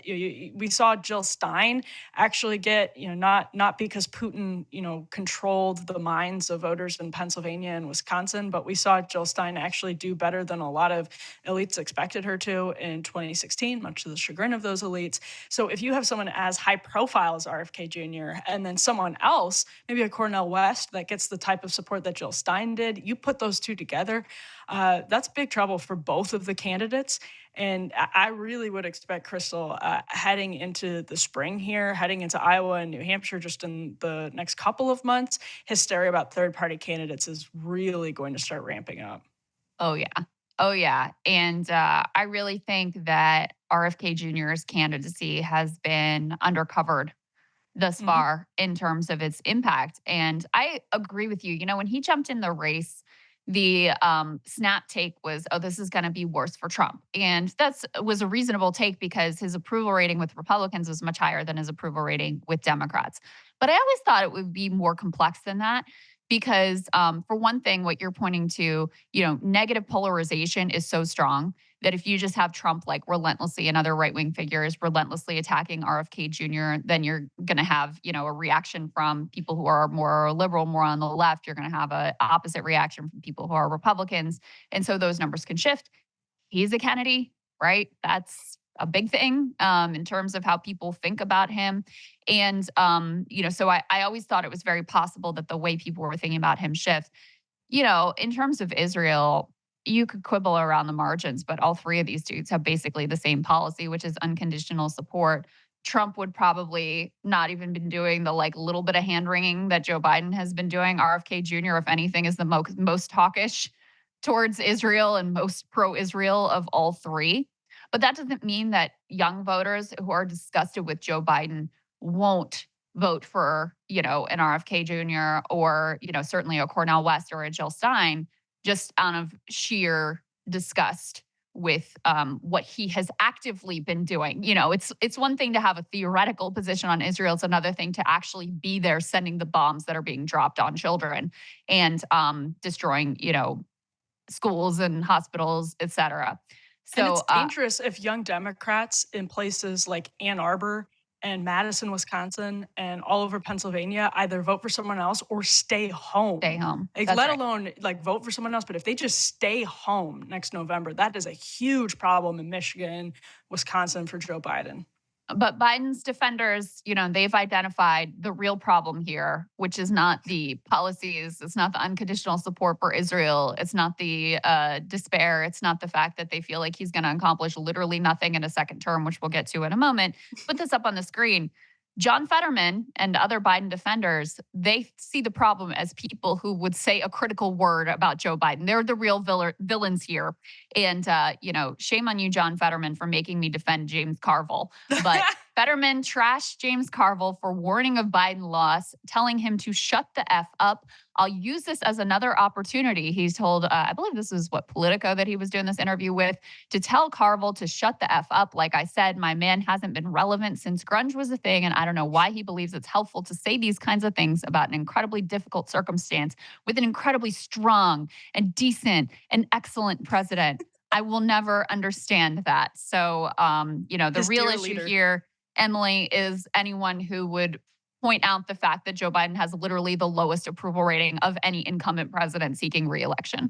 we saw Jill Stein actually get, not because Putin, controlled the minds of voters in Pennsylvania and Wisconsin, but we saw Jill Stein actually do better than a lot of elites expected her to in 2016, much to the chagrin of those elites. So if you have someone as high profile as RFK Jr. and then someone else, maybe a Cornel West, that gets the type of support that Jill Stein did, you put those two together, that's big trouble for both of the candidates. And I really would expect, Krystal, heading into the spring here, heading into Iowa and New Hampshire just in the next couple of months, hysteria about third-party candidates is really going to start ramping up. Oh, yeah. And I really think that RFK Jr.'s candidacy has been undercovered thus far in terms of its impact. And I agree with you. You know, when he jumped in the race, the snap take was, oh, this is going to be worse for Trump. And that was a reasonable take because his approval rating with Republicans was much higher than his approval rating with Democrats. But I always thought it would be more complex than that because for one thing, what you're pointing to, you know, negative polarization is so strong that if you just have Trump like relentlessly and other right-wing figures relentlessly attacking RFK Jr., then you're going to have, you know, a reaction from people who are more liberal, more on the left. You're going to have an opposite reaction from people who are Republicans. And so those numbers can shift. He's a Kennedy, right? That's a big thing in terms of how people think about him. And, you know, so I always thought it was very possible that the way people were thinking about him shift. You know, in terms of Israel, you could quibble around the margins, but all three of these dudes have basically the same policy, which is unconditional support. Trump would probably not even been doing the like little bit of hand wringing that Joe Biden has been doing. RFK Jr., if anything, is the most hawkish towards Israel and most pro-Israel of all three. But that doesn't mean that young voters who are disgusted with Joe Biden won't vote for, you know, an RFK Jr. or, you know, certainly a Cornel West or a Jill Stein, just out of sheer disgust with what he has actively been doing. You know, it's one thing to have a theoretical position on Israel. It's another thing to actually be there sending the bombs that are being dropped on children and destroying, you know, schools and hospitals, et cetera. So And it's dangerous if young Democrats in places like Ann Arbor and Madison, Wisconsin, and all over Pennsylvania either vote for someone else or stay home. stay home. Like, That's let right. alone like vote for someone else, but if they just stay home next November, that is a huge problem in Michigan, Wisconsin for Joe Biden. But Biden's defenders, you know, they've identified the real problem here, which is not the policies. It's not the unconditional support for Israel. It's not the despair. It's not the fact that they feel like he's going to accomplish literally nothing in a second term, which we'll get to in a moment. Put this up on the screen. John Fetterman and other Biden defenders, they see the problem as people who would say a critical word about Joe Biden. They're the real villains here. And, you know, shame on you, John Fetterman, for making me defend James Carville. But Fetterman trashed James Carville for warning of Biden loss, telling him to shut the F up. I'll use this as another opportunity. He's told, I believe this is what Politico that he was doing this interview with, to tell Carville to shut the F up. Like I said, my man hasn't been relevant since grunge was a thing, and I don't know why he believes it's helpful to say these kinds of things about an incredibly difficult circumstance with an incredibly strong and decent and excellent president. I will never understand that. So, you know, the His real dear issue leader. here, Emily, is anyone who would point out the fact that Joe Biden has literally the lowest approval rating of any incumbent president seeking re-election.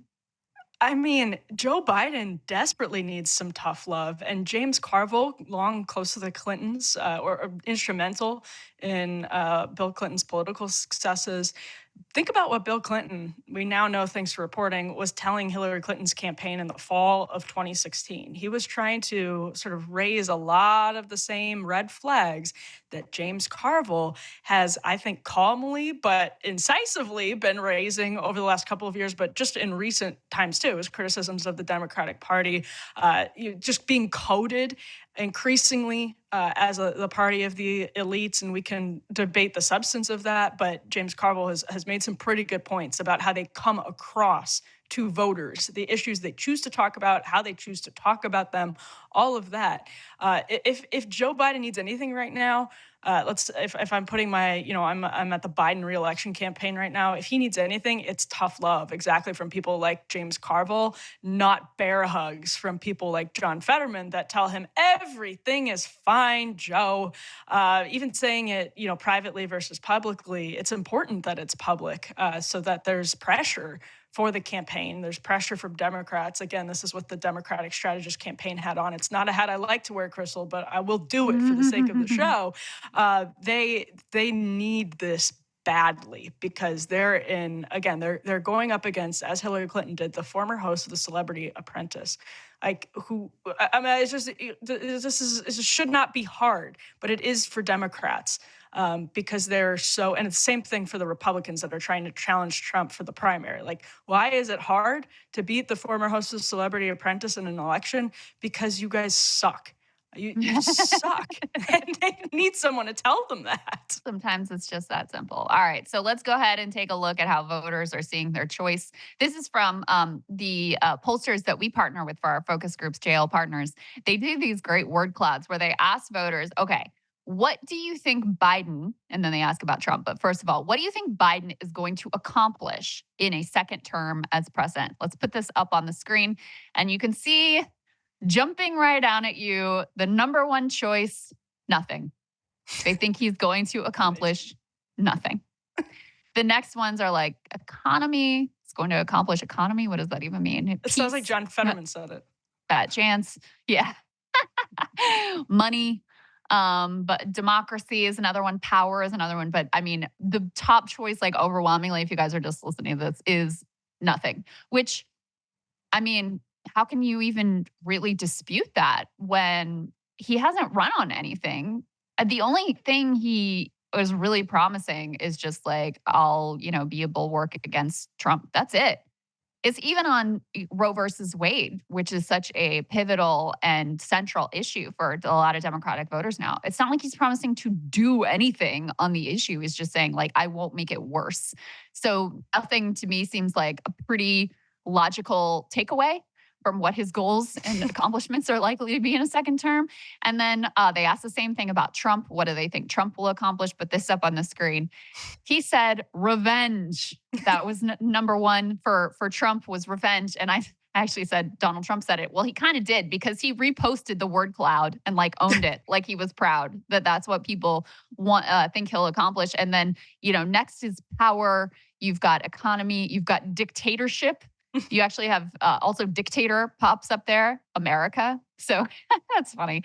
I mean, Joe Biden desperately needs some tough love, and James Carville, long close to the Clintons, or instrumental in Bill Clinton's political successes. Think about what Bill Clinton, we now know thanks to reporting, was telling Hillary Clinton's campaign in the fall of 2016. He was trying to sort of raise a lot of the same red flags that James Carville has, I think, calmly but incisively been raising over the last couple of years, but just in recent times too, as criticisms of the Democratic Party, just being coded increasingly as the party of the elites, and we can debate the substance of that, but James Carville has made some pretty good points about how they come across to voters, the issues they choose to talk about, how they choose to talk about them, all of that. If Joe Biden needs anything right now, if I'm putting my, you know, I'm at the Biden re-election campaign right now. If he needs anything, it's tough love, exactly from people like James Carville, not bear hugs from people like John Fetterman that tell him everything is fine, Joe. Even saying it, you know, privately versus publicly, it's important that it's public so that there's pressure for the campaign. There's pressure from Democrats. Again, this is what the Democratic Strategist campaign hat on. It's not a hat I like to wear, Krystal, but I will do it for the sake of the show. They need this badly because they're going up against, as Hillary Clinton did, the former host of The Celebrity Apprentice. Like, who, I mean, it's just, this should not be hard, but it is for Democrats. Because they're so, and it's the same thing for the Republicans that are trying to challenge Trump for the primary. Like, why is it hard to beat the former host of Celebrity Apprentice in an election? Because you guys suck. You suck. And they need someone to tell them that. Sometimes it's just that simple. All right. So let's go ahead and take a look at how voters are seeing their choice. This is from the pollsters that we partner with for our focus groups, JL Partners. They do these great word clouds where they ask voters, okay, what do you think Biden, and then they ask about Trump, but first of all, what do you think Biden is going to accomplish in a second term as president? Let's put this up on the screen and you can see jumping right down at you, the number one choice, nothing. They think he's going to accomplish nothing. The next ones are like economy. It's going to accomplish economy. What does that even mean? It sounds like John Fetterman said it. Bad chance. Yeah. Money. But democracy is another one. Power is another one. But I mean, the top choice, like overwhelmingly, if you guys are just listening to this, is nothing. Which, I mean, how can you even really dispute that when he hasn't run on anything? The only thing he was really promising is just like, I'll, be a bulwark against Trump. That's it. It's even on Roe versus Wade, which is such a pivotal and central issue for a lot of Democratic voters now. It's not like he's promising to do anything on the issue. He's just saying, like, I won't make it worse. So nothing to me seems like a pretty logical takeaway from what his goals and accomplishments are likely to be in a second term. And then they asked the same thing about Trump. What do they think Trump will accomplish? Put this up on the screen. He said revenge. That was number one for Trump, was revenge. And I actually said Donald Trump said it. Well, he kind of did, because he reposted the word cloud and like owned it, like he was proud that that's what people think he'll accomplish. And then, next is power. You've got economy. You've got dictatorship. You actually have also dictator pops up there, America. So that's funny.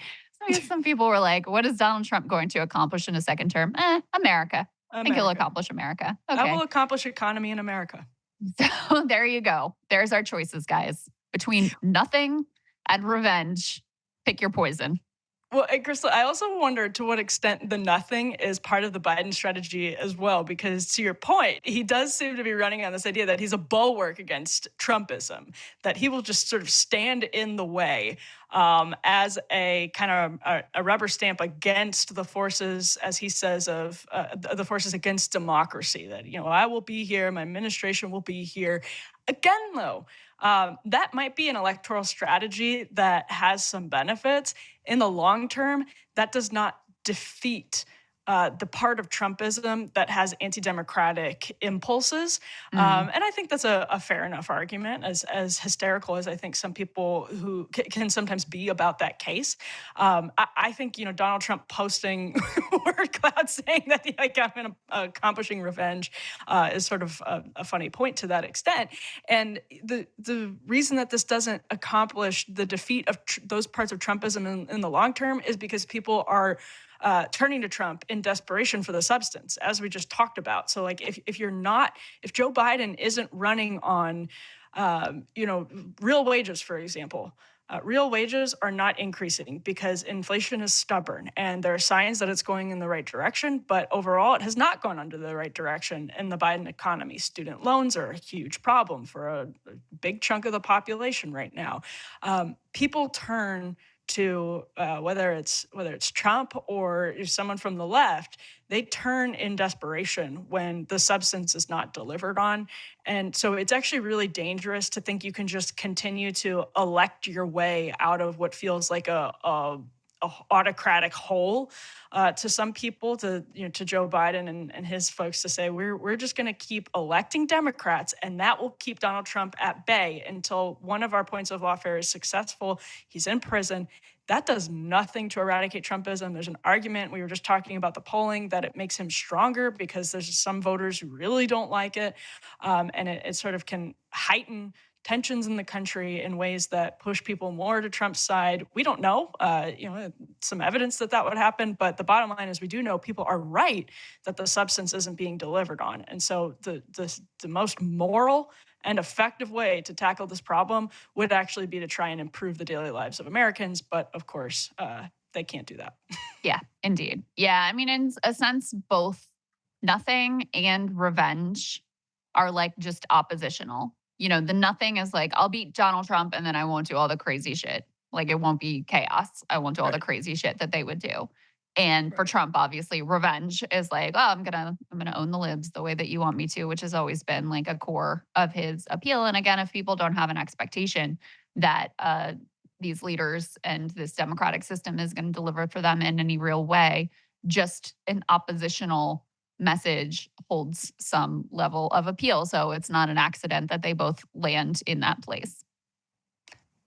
So some people were like, what is Donald Trump going to accomplish in a second term? America. I think he'll accomplish America. Okay. I will accomplish economy in America. So there you go. There's our choices, guys. Between nothing and revenge, pick your poison. Well, and Krystal, I also wonder to what extent the nothing is part of the Biden strategy as well, because to your point, he does seem to be running on this idea that he's a bulwark against Trumpism, that he will just sort of stand in the way as a kind of a rubber stamp against the forces, as he says, of the forces against democracy, that, I will be here, my administration will be here. Again, though, that might be an electoral strategy that has some benefits. In the long term, that does not defeat the part of Trumpism that has anti-democratic impulses. And I think that's a fair enough argument, as hysterical as I think some people who can sometimes be about that case. I think, Donald Trump posting word cloud saying that I'm accomplishing revenge is sort of a funny point to that extent. And the reason that this doesn't accomplish the defeat of those parts of Trumpism in the long term is because people are turning to Trump in desperation for the substance, as we just talked about. So, like, if Joe Biden isn't running on, real wages, for example, real wages are not increasing because inflation is stubborn, and there are signs that it's going in the right direction, but overall it has not gone under the right direction in the Biden economy. Student loans are a huge problem for a big chunk of the population right now. People turn to whether it's Trump or someone from the left, they turn in desperation when the substance is not delivered on. And so it's actually really dangerous to think you can just continue to elect your way out of what feels like a autocratic hole to some people, to Joe Biden and his folks, to say we're just going to keep electing Democrats, and that will keep Donald Trump at bay until one of our points of lawfare is successful. He's in prison. That does nothing to eradicate Trumpism. There's an argument, we were just talking about the polling, that it makes him stronger because there's some voters who really don't like it, and it sort of can heighten tensions in the country in ways that push people more to Trump's side. We don't know, some evidence that would happen, but the bottom line is we do know people are right that the substance isn't being delivered on. And so the most moral and effective way to tackle this problem would actually be to try and improve the daily lives of Americans. But of course, they can't do that. Yeah, indeed. Yeah, I mean, in a sense, both nothing and revenge are like just oppositional. The nothing is like, I'll beat Donald Trump and then I won't do all the crazy shit. Like, it won't be chaos. I won't do all the crazy shit that they would do. And for Trump, obviously, revenge is like, oh, I'm gonna own the libs the way that you want me to, which has always been like a core of his appeal. And again, if people don't have an expectation that these leaders and this democratic system is going to deliver for them in any real way, just an oppositional message holds some level of appeal. So it's not an accident that they both land in that place.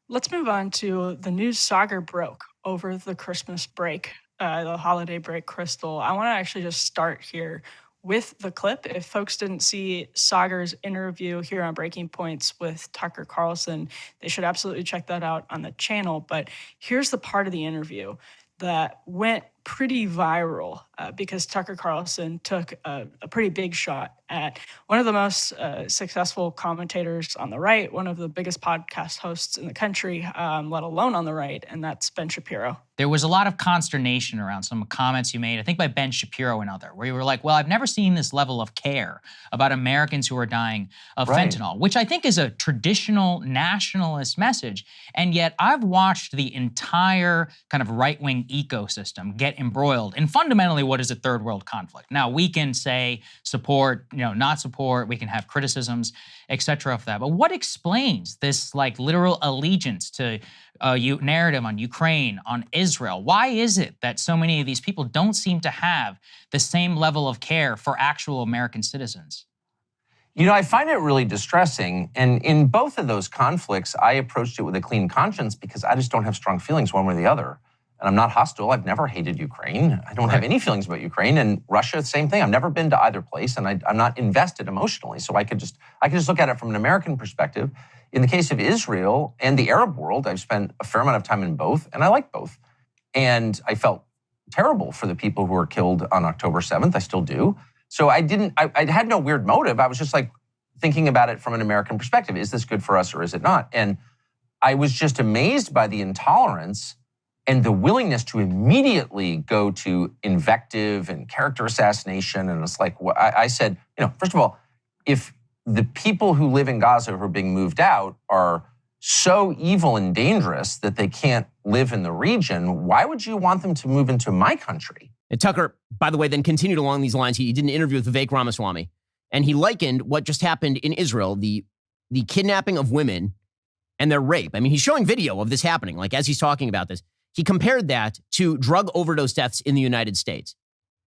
Let's move on to the news Sagar broke over the Christmas break, the holiday break, Krystal. I want to actually just start here with the clip. If folks didn't see Sagar's interview here on Breaking Points with Tucker Carlson, they should absolutely check that out on the channel. But here's the part of the interview that went pretty viral because Tucker Carlson took a pretty big shot at one of the most successful commentators on the right, one of the biggest podcast hosts in the country, let alone on the right, and that's Ben Shapiro. There was a lot of consternation around some comments you made, I think by Ben Shapiro and other, where you were like, well, I've never seen this level of care about Americans who are dying of fentanyl, which I think is a traditional nationalist message. And yet I've watched the entire kind of right-wing ecosystem get embroiled in fundamentally what is a third world conflict. Now, we can say support, not support, we can have criticisms, et cetera, of that. But what explains this like literal allegiance to narrative on Ukraine, on Israel? Why is it that so many of these people don't seem to have the same level of care for actual American citizens? I find it really distressing. And in both of those conflicts, I approached it with a clean conscience because I just don't have strong feelings one way or the other. And I'm not hostile. I've never hated Ukraine. I don't have any feelings about Ukraine. And Russia, same thing. I've never been to either place, and I'm not invested emotionally. So I could just look at it from an American perspective. In the case of Israel and the Arab world, I've spent a fair amount of time in both, and I like both. And I felt terrible for the people who were killed on October 7th. I still do. So I had no weird motive. I was just like thinking about it from an American perspective. Is this good for us or is it not? And I was just amazed by the intolerance and the willingness to immediately go to invective and character assassination. And it's like, I said, first of all, if the people who live in Gaza who are being moved out are so evil and dangerous that they can't live in the region, why would you want them to move into my country? And Tucker, by the way, then continued along these lines. He did an interview with Vivek Ramaswamy, and he likened what just happened in Israel, the kidnapping of women and their rape. I mean, he's showing video of this happening, like as he's talking about this. He compared that to drug overdose deaths in the United States.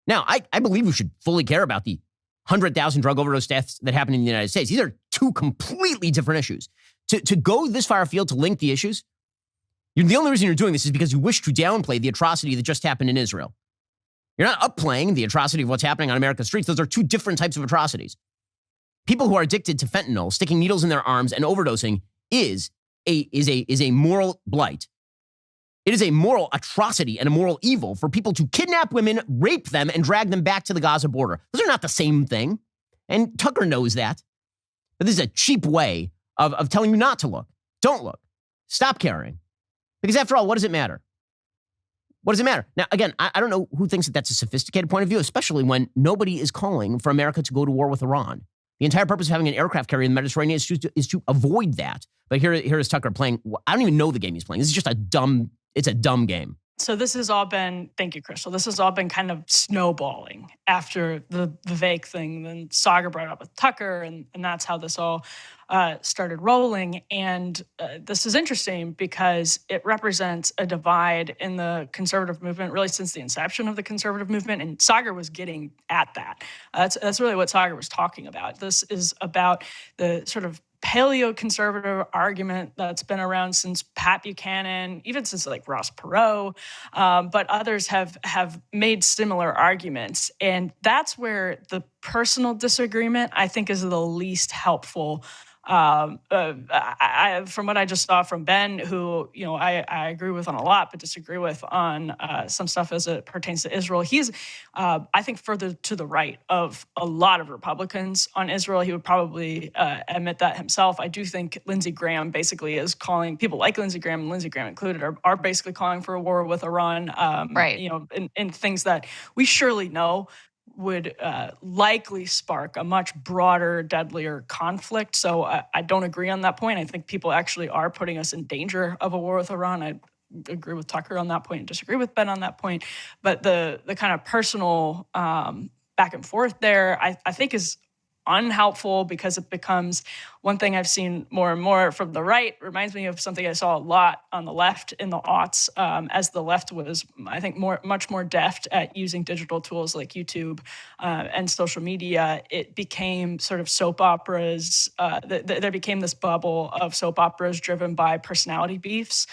Now, I believe we should fully care about the 100,000 drug overdose deaths that happen in the United States. These are two completely different issues. To go this far afield to link the issues, the only reason you're doing this is because you wish to downplay the atrocity that just happened in Israel. You're not upplaying the atrocity of what's happening on America's streets. Those are two different types of atrocities. People who are addicted to fentanyl, sticking needles in their arms and overdosing is a moral blight. It is a moral atrocity and a moral evil for people to kidnap women, rape them, and drag them back to the Gaza border. Those are not the same thing. And Tucker knows that. But this is a cheap way of telling you not to look. Don't look. Stop caring. Because after all, what does it matter? What does it matter? Now, again, I don't know who thinks that that's a sophisticated point of view, especially when nobody is calling for America to go to war with Iran. The entire purpose of having an aircraft carrier in the Mediterranean is to avoid that. But here is Tucker playing. I don't even know the game he's playing. This is just it's a dumb game. So this has all been, thank you, Krystal. This has all been kind of snowballing after the Vivek thing. Then Sagar brought it up with Tucker, and that's how this all started rolling. And this is interesting because it represents a divide in the conservative movement, really since the inception of the conservative movement. And Sagar was getting at that. That's really what Sagar was talking about. This is about the sort of paleo-conservative argument that's been around since Pat Buchanan, even since like Ross Perot, but others have made similar arguments. And that's where the personal disagreement, I think, is the least helpful. From what I just saw from Ben, who I agree with on a lot, but disagree with on some stuff as it pertains to Israel. He's, I think, further to the right of a lot of Republicans on Israel. He would probably admit that himself. I do think Lindsey Graham basically is calling, people like Lindsey Graham, and Lindsey Graham included, are basically calling for a war with Iran. Right. In things that we surely know would likely spark a much broader, deadlier conflict. So I don't agree on that point. I think people actually are putting us in danger of a war with Iran. I agree with Tucker on that point and disagree with Ben on that point. But the kind of personal back and forth there, I think is unhelpful, because it becomes one thing I've seen more and more from the right. Reminds me of something I saw a lot on the left in the aughts, as the left was, I think, much more deft at using digital tools like YouTube and social media. It became sort of soap operas. There became this bubble of soap operas driven by personality beefs.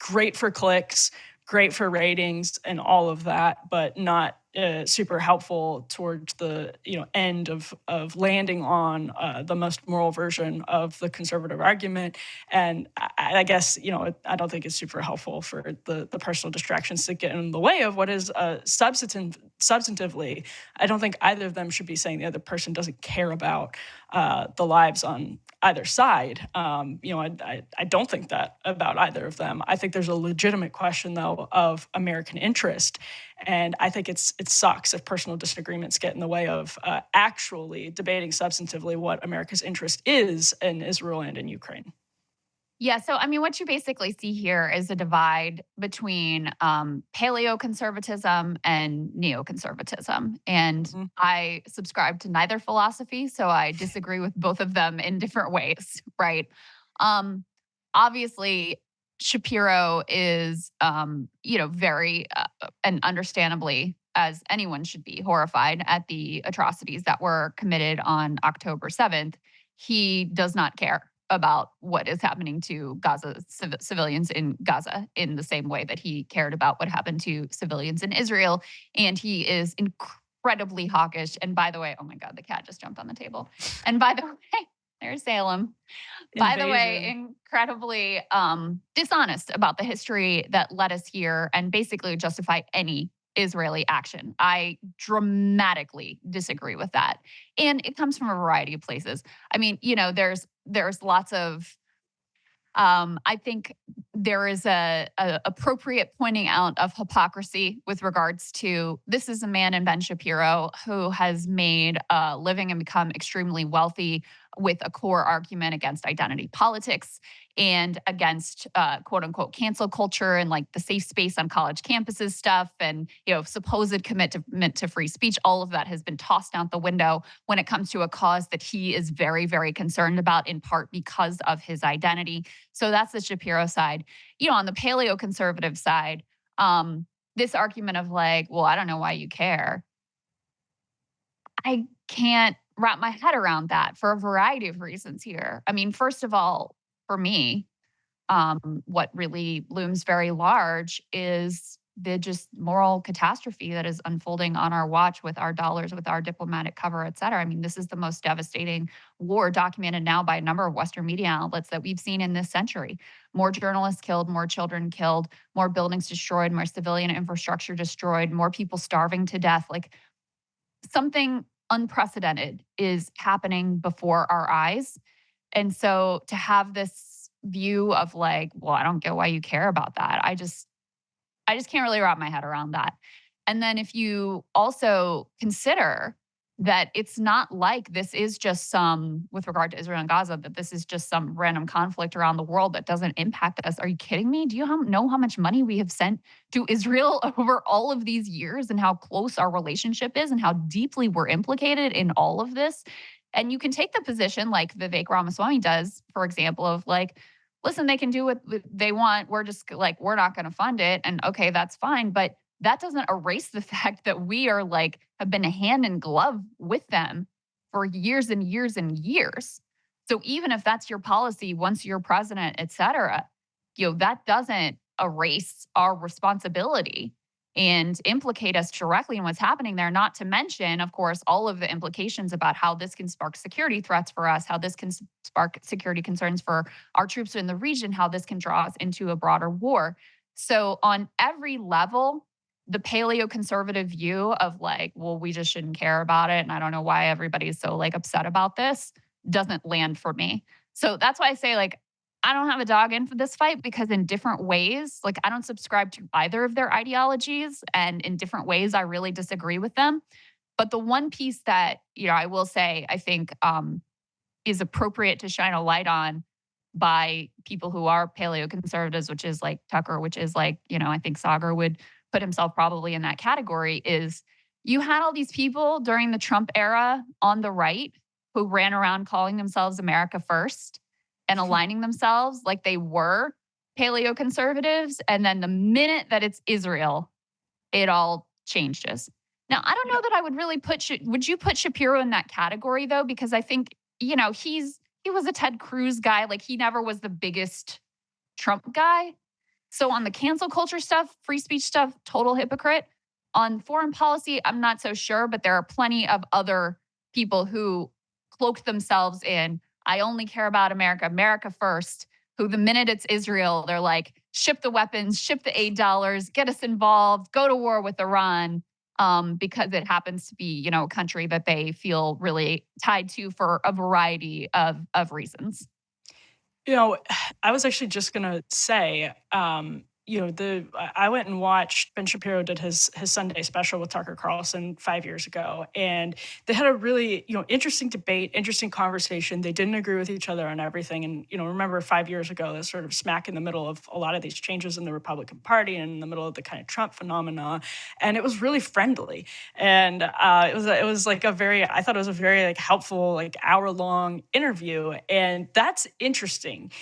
Great for clicks, great for ratings and all of that, but not super helpful towards the end of landing on the most moral version of the conservative argument. And I guess I don't think it's super helpful for the personal distractions to get in the way of what is substantively. I don't think either of them should be saying the other person doesn't care about the lives on either side. I don't think that about either of them. I think there's a legitimate question, though, of American interest. And I think it sucks if personal disagreements get in the way of actually debating substantively what America's interest is in Israel and in Ukraine. Yeah, so I mean, what you basically see here is a divide between paleoconservatism and neoconservatism. And I subscribe to neither philosophy, so I disagree with both of them in different ways, right? Obviously, Shapiro is, very and understandably, as anyone should be, horrified at the atrocities that were committed on October 7th. He does not care about what is happening to Gaza civilians in Gaza in the same way that he cared about what happened to civilians in Israel. And he is incredibly hawkish. And by the way, oh my God, the cat just jumped on the table. And by the way, there's Salem. By the way, incredibly dishonest about the history that led us here and basically justify any Israeli action. I dramatically disagree with that. And it comes from a variety of places. I mean, there's lots of, I think there is a appropriate pointing out of hypocrisy with regards to, this is a man in Ben Shapiro who has made a living and become extremely wealthy with a core argument against identity politics and against quote unquote cancel culture and like the safe space on college campuses stuff and supposed commitment to free speech. All of that has been tossed out the window when it comes to a cause that he is very, very concerned about, in part because of his identity. So that's the Shapiro side. On the paleoconservative side, this argument of like, well, I don't know why you care. I can't wrap my head around that for a variety of reasons here. I mean, first of all, for me, what really looms very large is the just moral catastrophe that is unfolding on our watch with our dollars, with our diplomatic cover, et cetera. I mean, this is the most devastating war documented now by a number of Western media outlets that we've seen in this century. More journalists killed, more children killed, more buildings destroyed, more civilian infrastructure destroyed, more people starving to death. Like, something unprecedented is happening before our eyes. And so to have this view of like, well, I don't get why you care about that. I just can't really wrap my head around that. And then if you also consider that it's not like this is just some, with regard to Israel and Gaza, that this is just some random conflict around the world that doesn't impact us. Are you kidding me? Do you know how much money we have sent to Israel over all of these years and how close our relationship is and how deeply we're implicated in all of this? And you can take the position like Vivek Ramaswamy does, for example, of like, listen, they can do what they want. We're just like, we're not going to fund it. And okay, that's fine. But that doesn't erase the fact that we are like, have been hand in glove with them for years and years and years. So even if that's your policy, once you're president, et cetera, that doesn't erase our responsibility and implicate us directly in what's happening there. Not to mention, of course, all of the implications about how this can spark security threats for us, how this can spark security concerns for our troops in the region, how this can draw us into a broader war. So on every level, the paleoconservative view of like, well, we just shouldn't care about it, and I don't know why everybody's so like upset about this, doesn't land for me. So that's why I say like, I don't have a dog in for this fight because in different ways, like I don't subscribe to either of their ideologies, and in different ways, I really disagree with them. But the one piece that, I will say, I think is appropriate to shine a light on by people who are paleoconservatives, which is like Tucker, which is like, I think Sagar would put himself probably in that category, is you had all these people during the Trump era on the right who ran around calling themselves America First and aligning themselves like they were paleoconservatives. And then the minute that it's Israel, it all changes. Now, I don't know that I would really would you put Shapiro in that category though? Because I think, he was a Ted Cruz guy. Like he never was the biggest Trump guy. So on the cancel culture stuff, free speech stuff, total hypocrite. On foreign policy, I'm not so sure, but there are plenty of other people who cloak themselves in, I only care about America, America first, who the minute it's Israel, they're like, ship the weapons, ship the aid dollars, get us involved, go to war with Iran, because it happens to be, a country that they feel really tied to for a variety of reasons. I was actually just going to say, I went and watched Ben Shapiro did his Sunday special with Tucker Carlson 5 years ago, and they had a really interesting debate, interesting conversation. They didn't agree with each other on everything, and remember 5 years ago, that's sort of smack in the middle of a lot of these changes in the Republican Party and in the middle of the kind of Trump phenomena, and it was really friendly, and it was like I thought it was a very like helpful like hour-long interview, and that's interesting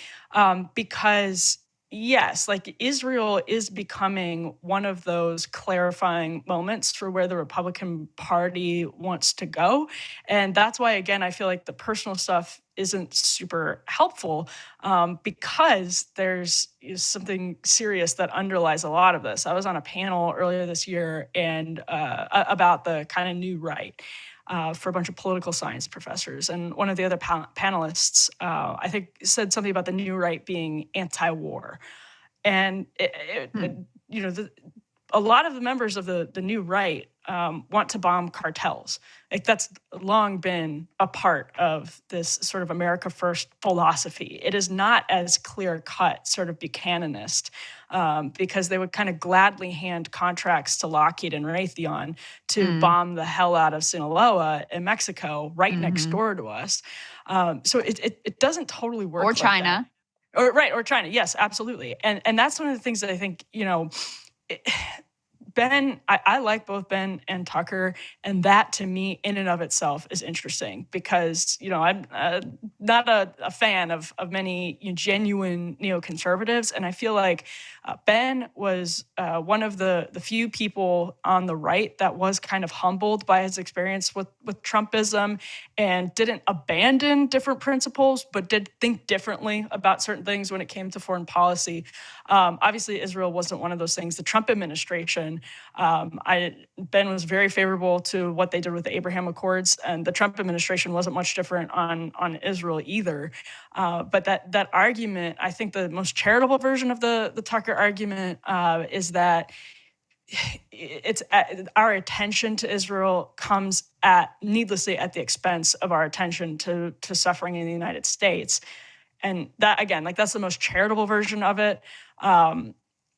because. Yes, like Israel is becoming one of those clarifying moments for where the Republican Party wants to go. And that's why, again, I feel like the personal stuff isn't super helpful because there's something serious that underlies a lot of this. I was on a panel earlier this year and about the kind of new right. For a bunch of political science professors. And one of the other panelists, I think, said something about the new right being anti-war. And, a lot of the members of the new right want to bomb cartels. Like that's long been a part of this sort of America First philosophy. It is not as clear-cut, sort of Buchananist, because they would kind of gladly hand contracts to Lockheed and Raytheon to bomb the hell out of Sinaloa in Mexico, right next door to us. So it doesn't totally work. Or like China. that. Or China. Yes, absolutely. And that's one of the things that I think, Ben, I like both Ben and Tucker, and that to me in and of itself is interesting because, I'm not a fan of many genuine neoconservatives, and I feel like Ben was one of the few people on the right that was kind of humbled by his experience with Trumpism and didn't abandon different principles, but did think differently about certain things when it came to foreign policy. Obviously, Israel wasn't one of those things. The Trump administration, Ben was very favorable to what they did with the Abraham Accords, and the Trump administration wasn't much different on Israel either. But that argument, I think the most charitable version of the Tucker argument is that it's our attention to Israel comes needlessly at the expense of our attention to suffering in the United States. And that, again, like that's the most charitable version of it.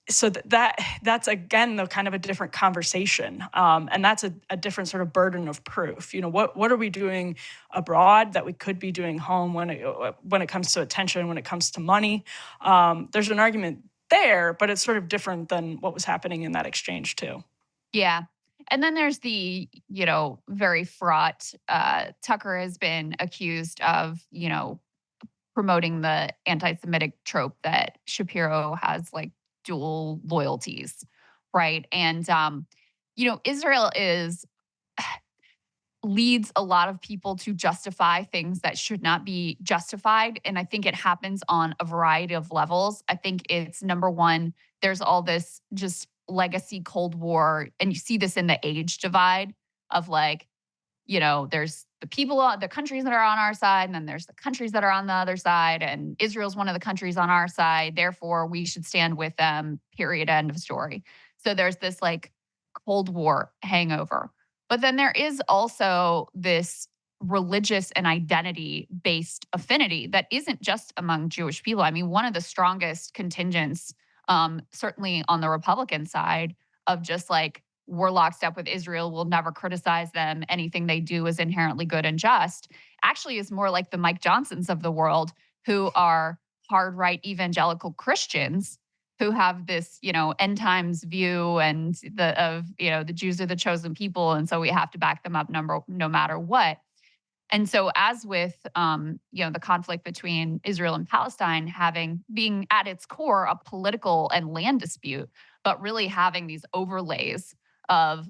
So that's again, though, kind of a different conversation. And that's a different sort of burden of proof. What are we doing abroad that we could be doing home when it comes to attention, when it comes to money? There's an argument there, but it's sort of different than what was happening in that exchange too. Yeah. And then there's the, very fraught, Tucker has been accused of, promoting the anti-Semitic trope that Shapiro has like dual loyalties, right? And, Israel leads a lot of people to justify things that should not be justified. And I think it happens on a variety of levels. I think it's number one, there's all this just legacy Cold War, and you see this in the age divide of like, there's the countries that are on our side, and then there's the countries that are on the other side, and Israel's one of the countries on our side, therefore we should stand with them, period, end of story. So there's this like Cold War hangover. But then there is also this religious and identity-based affinity that isn't just among Jewish people. I mean, one of the strongest contingents, certainly on the Republican side, of just like, we're lockstep with Israel, we'll never criticize them, anything they do is inherently good and just, actually is more like the Mike Johnsons of the world, who are hard right evangelical Christians who have this, end times view and the Jews are the chosen people, and so we have to back them up no matter what. And so, as with the conflict between Israel and Palestine being at its core a political and land dispute, but really having these overlays of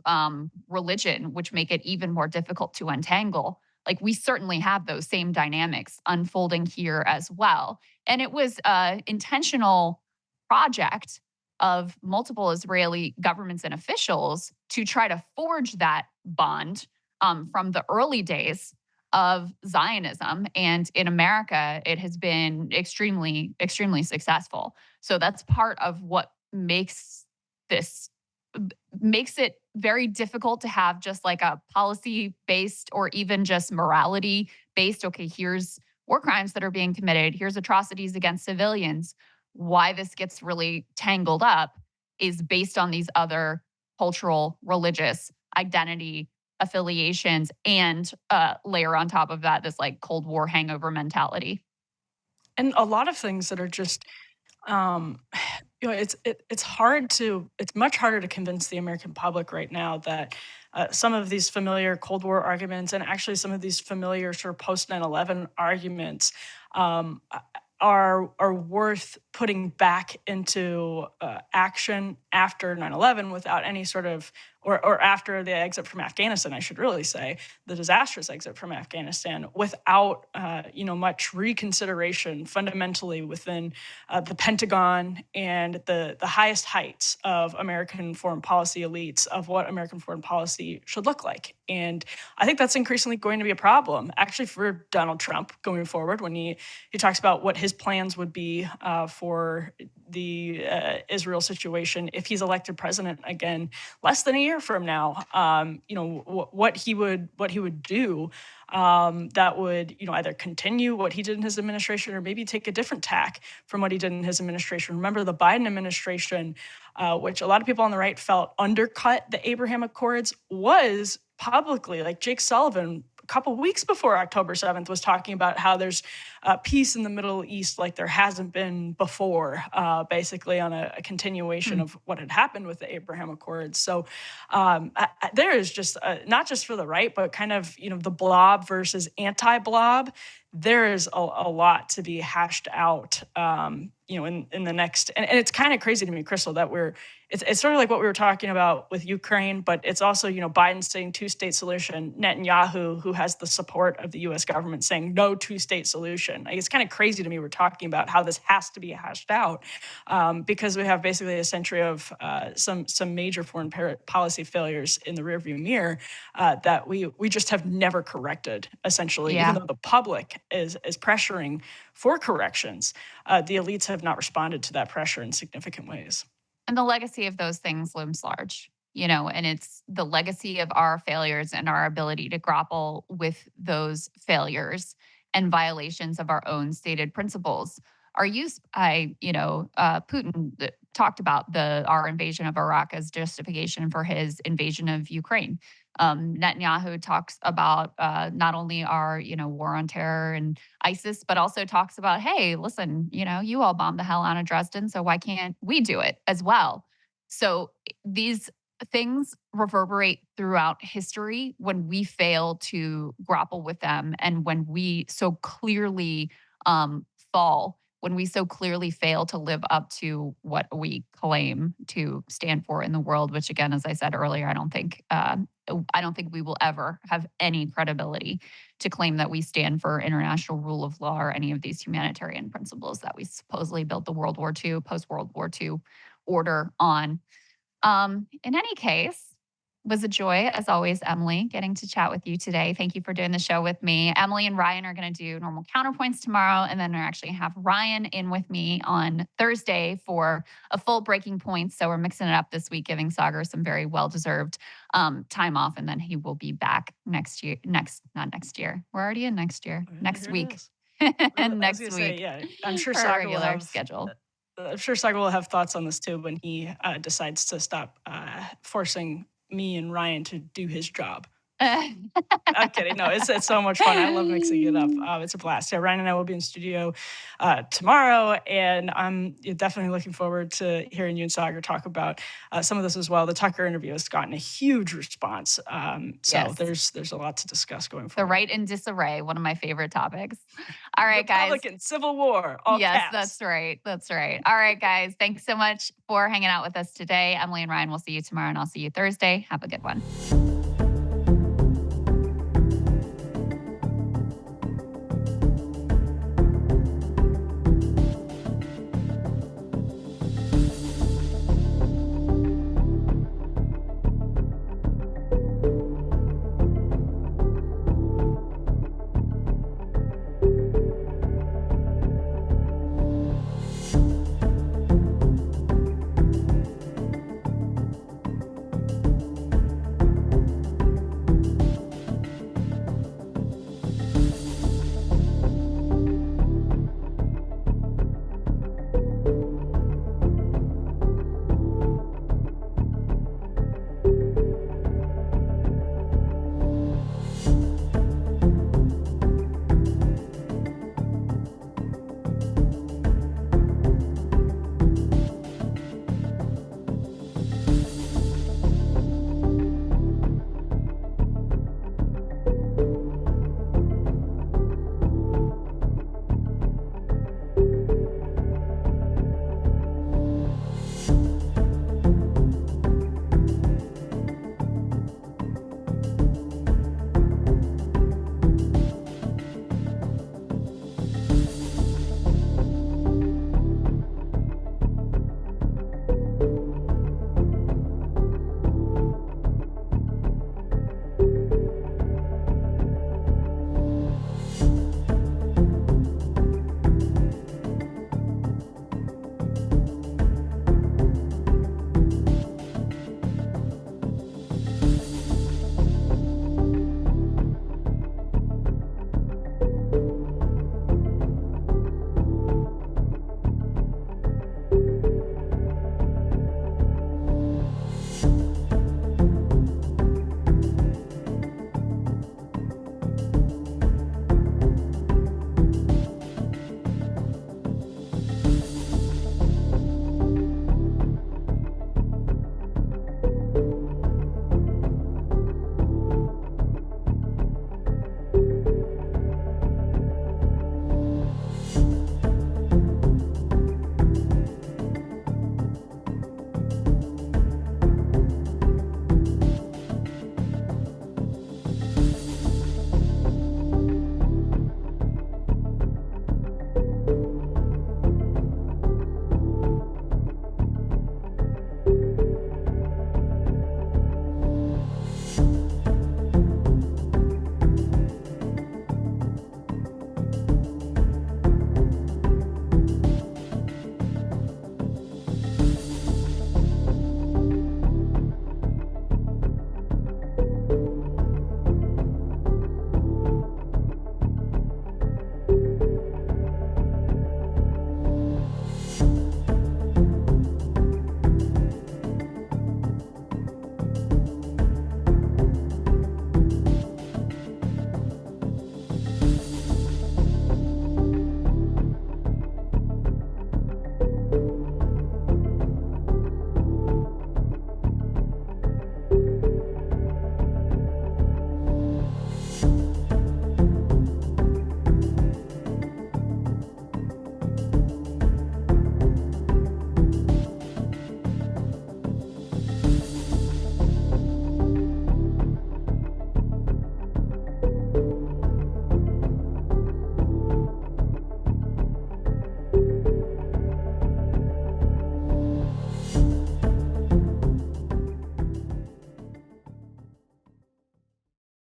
religion, which make it even more difficult to untangle. Like, we certainly have those same dynamics unfolding here as well. And it was an intentional project of multiple Israeli governments and officials to try to forge that bond from the early days of Zionism. And in America, it has been extremely, extremely successful. So that's part of what makes it very difficult to have just like a policy-based or even just morality-based, okay, here's war crimes that are being committed, here's atrocities against civilians. Why this gets really tangled up is based on these other cultural, religious, identity affiliations, and layer on top of that this like Cold War hangover mentality. And a lot of things that are just, it's much harder to convince the American public right now that some of these familiar Cold War arguments, and actually some of these familiar sort of post 9/11 arguments, are worth putting back into action after 9/11 without any sort of, or after the exit from Afghanistan, I should really say, the disastrous exit from Afghanistan, without much reconsideration fundamentally within the Pentagon and the highest heights of American foreign policy elites of what American foreign policy should look like. And I think that's increasingly going to be a problem, actually, for Donald Trump going forward, when he talks about what his plans would be for the Israel situation if he's elected president again less than a year from now. What he would do that would either continue what he did in his administration or maybe take a different tack from what he did in his administration. Remember, the Biden administration, which a lot of people on the right felt undercut the Abraham Accords, was publicly, like Jake Sullivan a couple weeks before October 7th was talking about how there's peace in the Middle East like there hasn't been before, basically on a continuation of what had happened with the Abraham Accords. So there is just, not just for the right, but kind of, the blob versus anti-blob, there is a lot to be hashed out, in the next, and it's kind of crazy to me, Krystal, that it's sort of like what we were talking about with Ukraine, but it's also, Biden saying two-state solution, Netanyahu, who has the support of the U.S. government, saying no two-state solution. Like, it's kind of crazy to me we're talking about how this has to be hashed out, because we have basically a century of some major foreign policy failures in the rearview mirror that we just have never corrected, essentially, even though the public is pressuring for corrections. The elites have not responded to that pressure in significant ways. And the legacy of those things looms large, and it's the legacy of our failures and our ability to grapple with those failures and violations of our own stated principles are used by, Putin talked about our invasion of Iraq as justification for his invasion of Ukraine. Netanyahu talks about not only our, war on terror and ISIS, but also talks about, hey, listen, you all bombed the hell out of Dresden, so why can't we do it as well? So these things reverberate throughout history when we fail to grapple with them, and when we so clearly fall, when we so clearly fail to live up to what we claim to stand for in the world, which, again, as I said earlier, I don't think we will ever have any credibility to claim that we stand for international rule of law or any of these humanitarian principles that we supposedly built the World War II, post-World War II order on. In any case, was a joy, as always, Emily, getting to chat with you today. Thank you for doing the show with me. Emily and Ryan are going to do normal counterpoints tomorrow, and then we're actually going to have Ryan in with me on Thursday for a full breaking points. So we're mixing it up this week, giving Sagar some very well-deserved time off, and then he will be back next year. Not next year. We're already in next year. Next week. Next week. Say, yeah, I'm sure for a Sagar will regular have schedule. I'm sure Sagar will have thoughts on this too when he decides to stop forcing me and Ryan to do his job. I'm kidding. No, it's so much fun. I love mixing it up. It's a blast. Yeah, Ryan and I will be in studio tomorrow, and I'm definitely looking forward to hearing you and Sagar talk about some of this as well. The Tucker interview has gotten a huge response, so Yes. there's a lot to discuss going forward. The right in disarray, one of my favorite topics. All right, guys. Republican Civil War. All Yes, caps. that's right. That's right. All right, guys. Thanks so much for hanging out with us today. Emily and Ryan, we'll see you tomorrow, and I'll see you Thursday. Have a good one.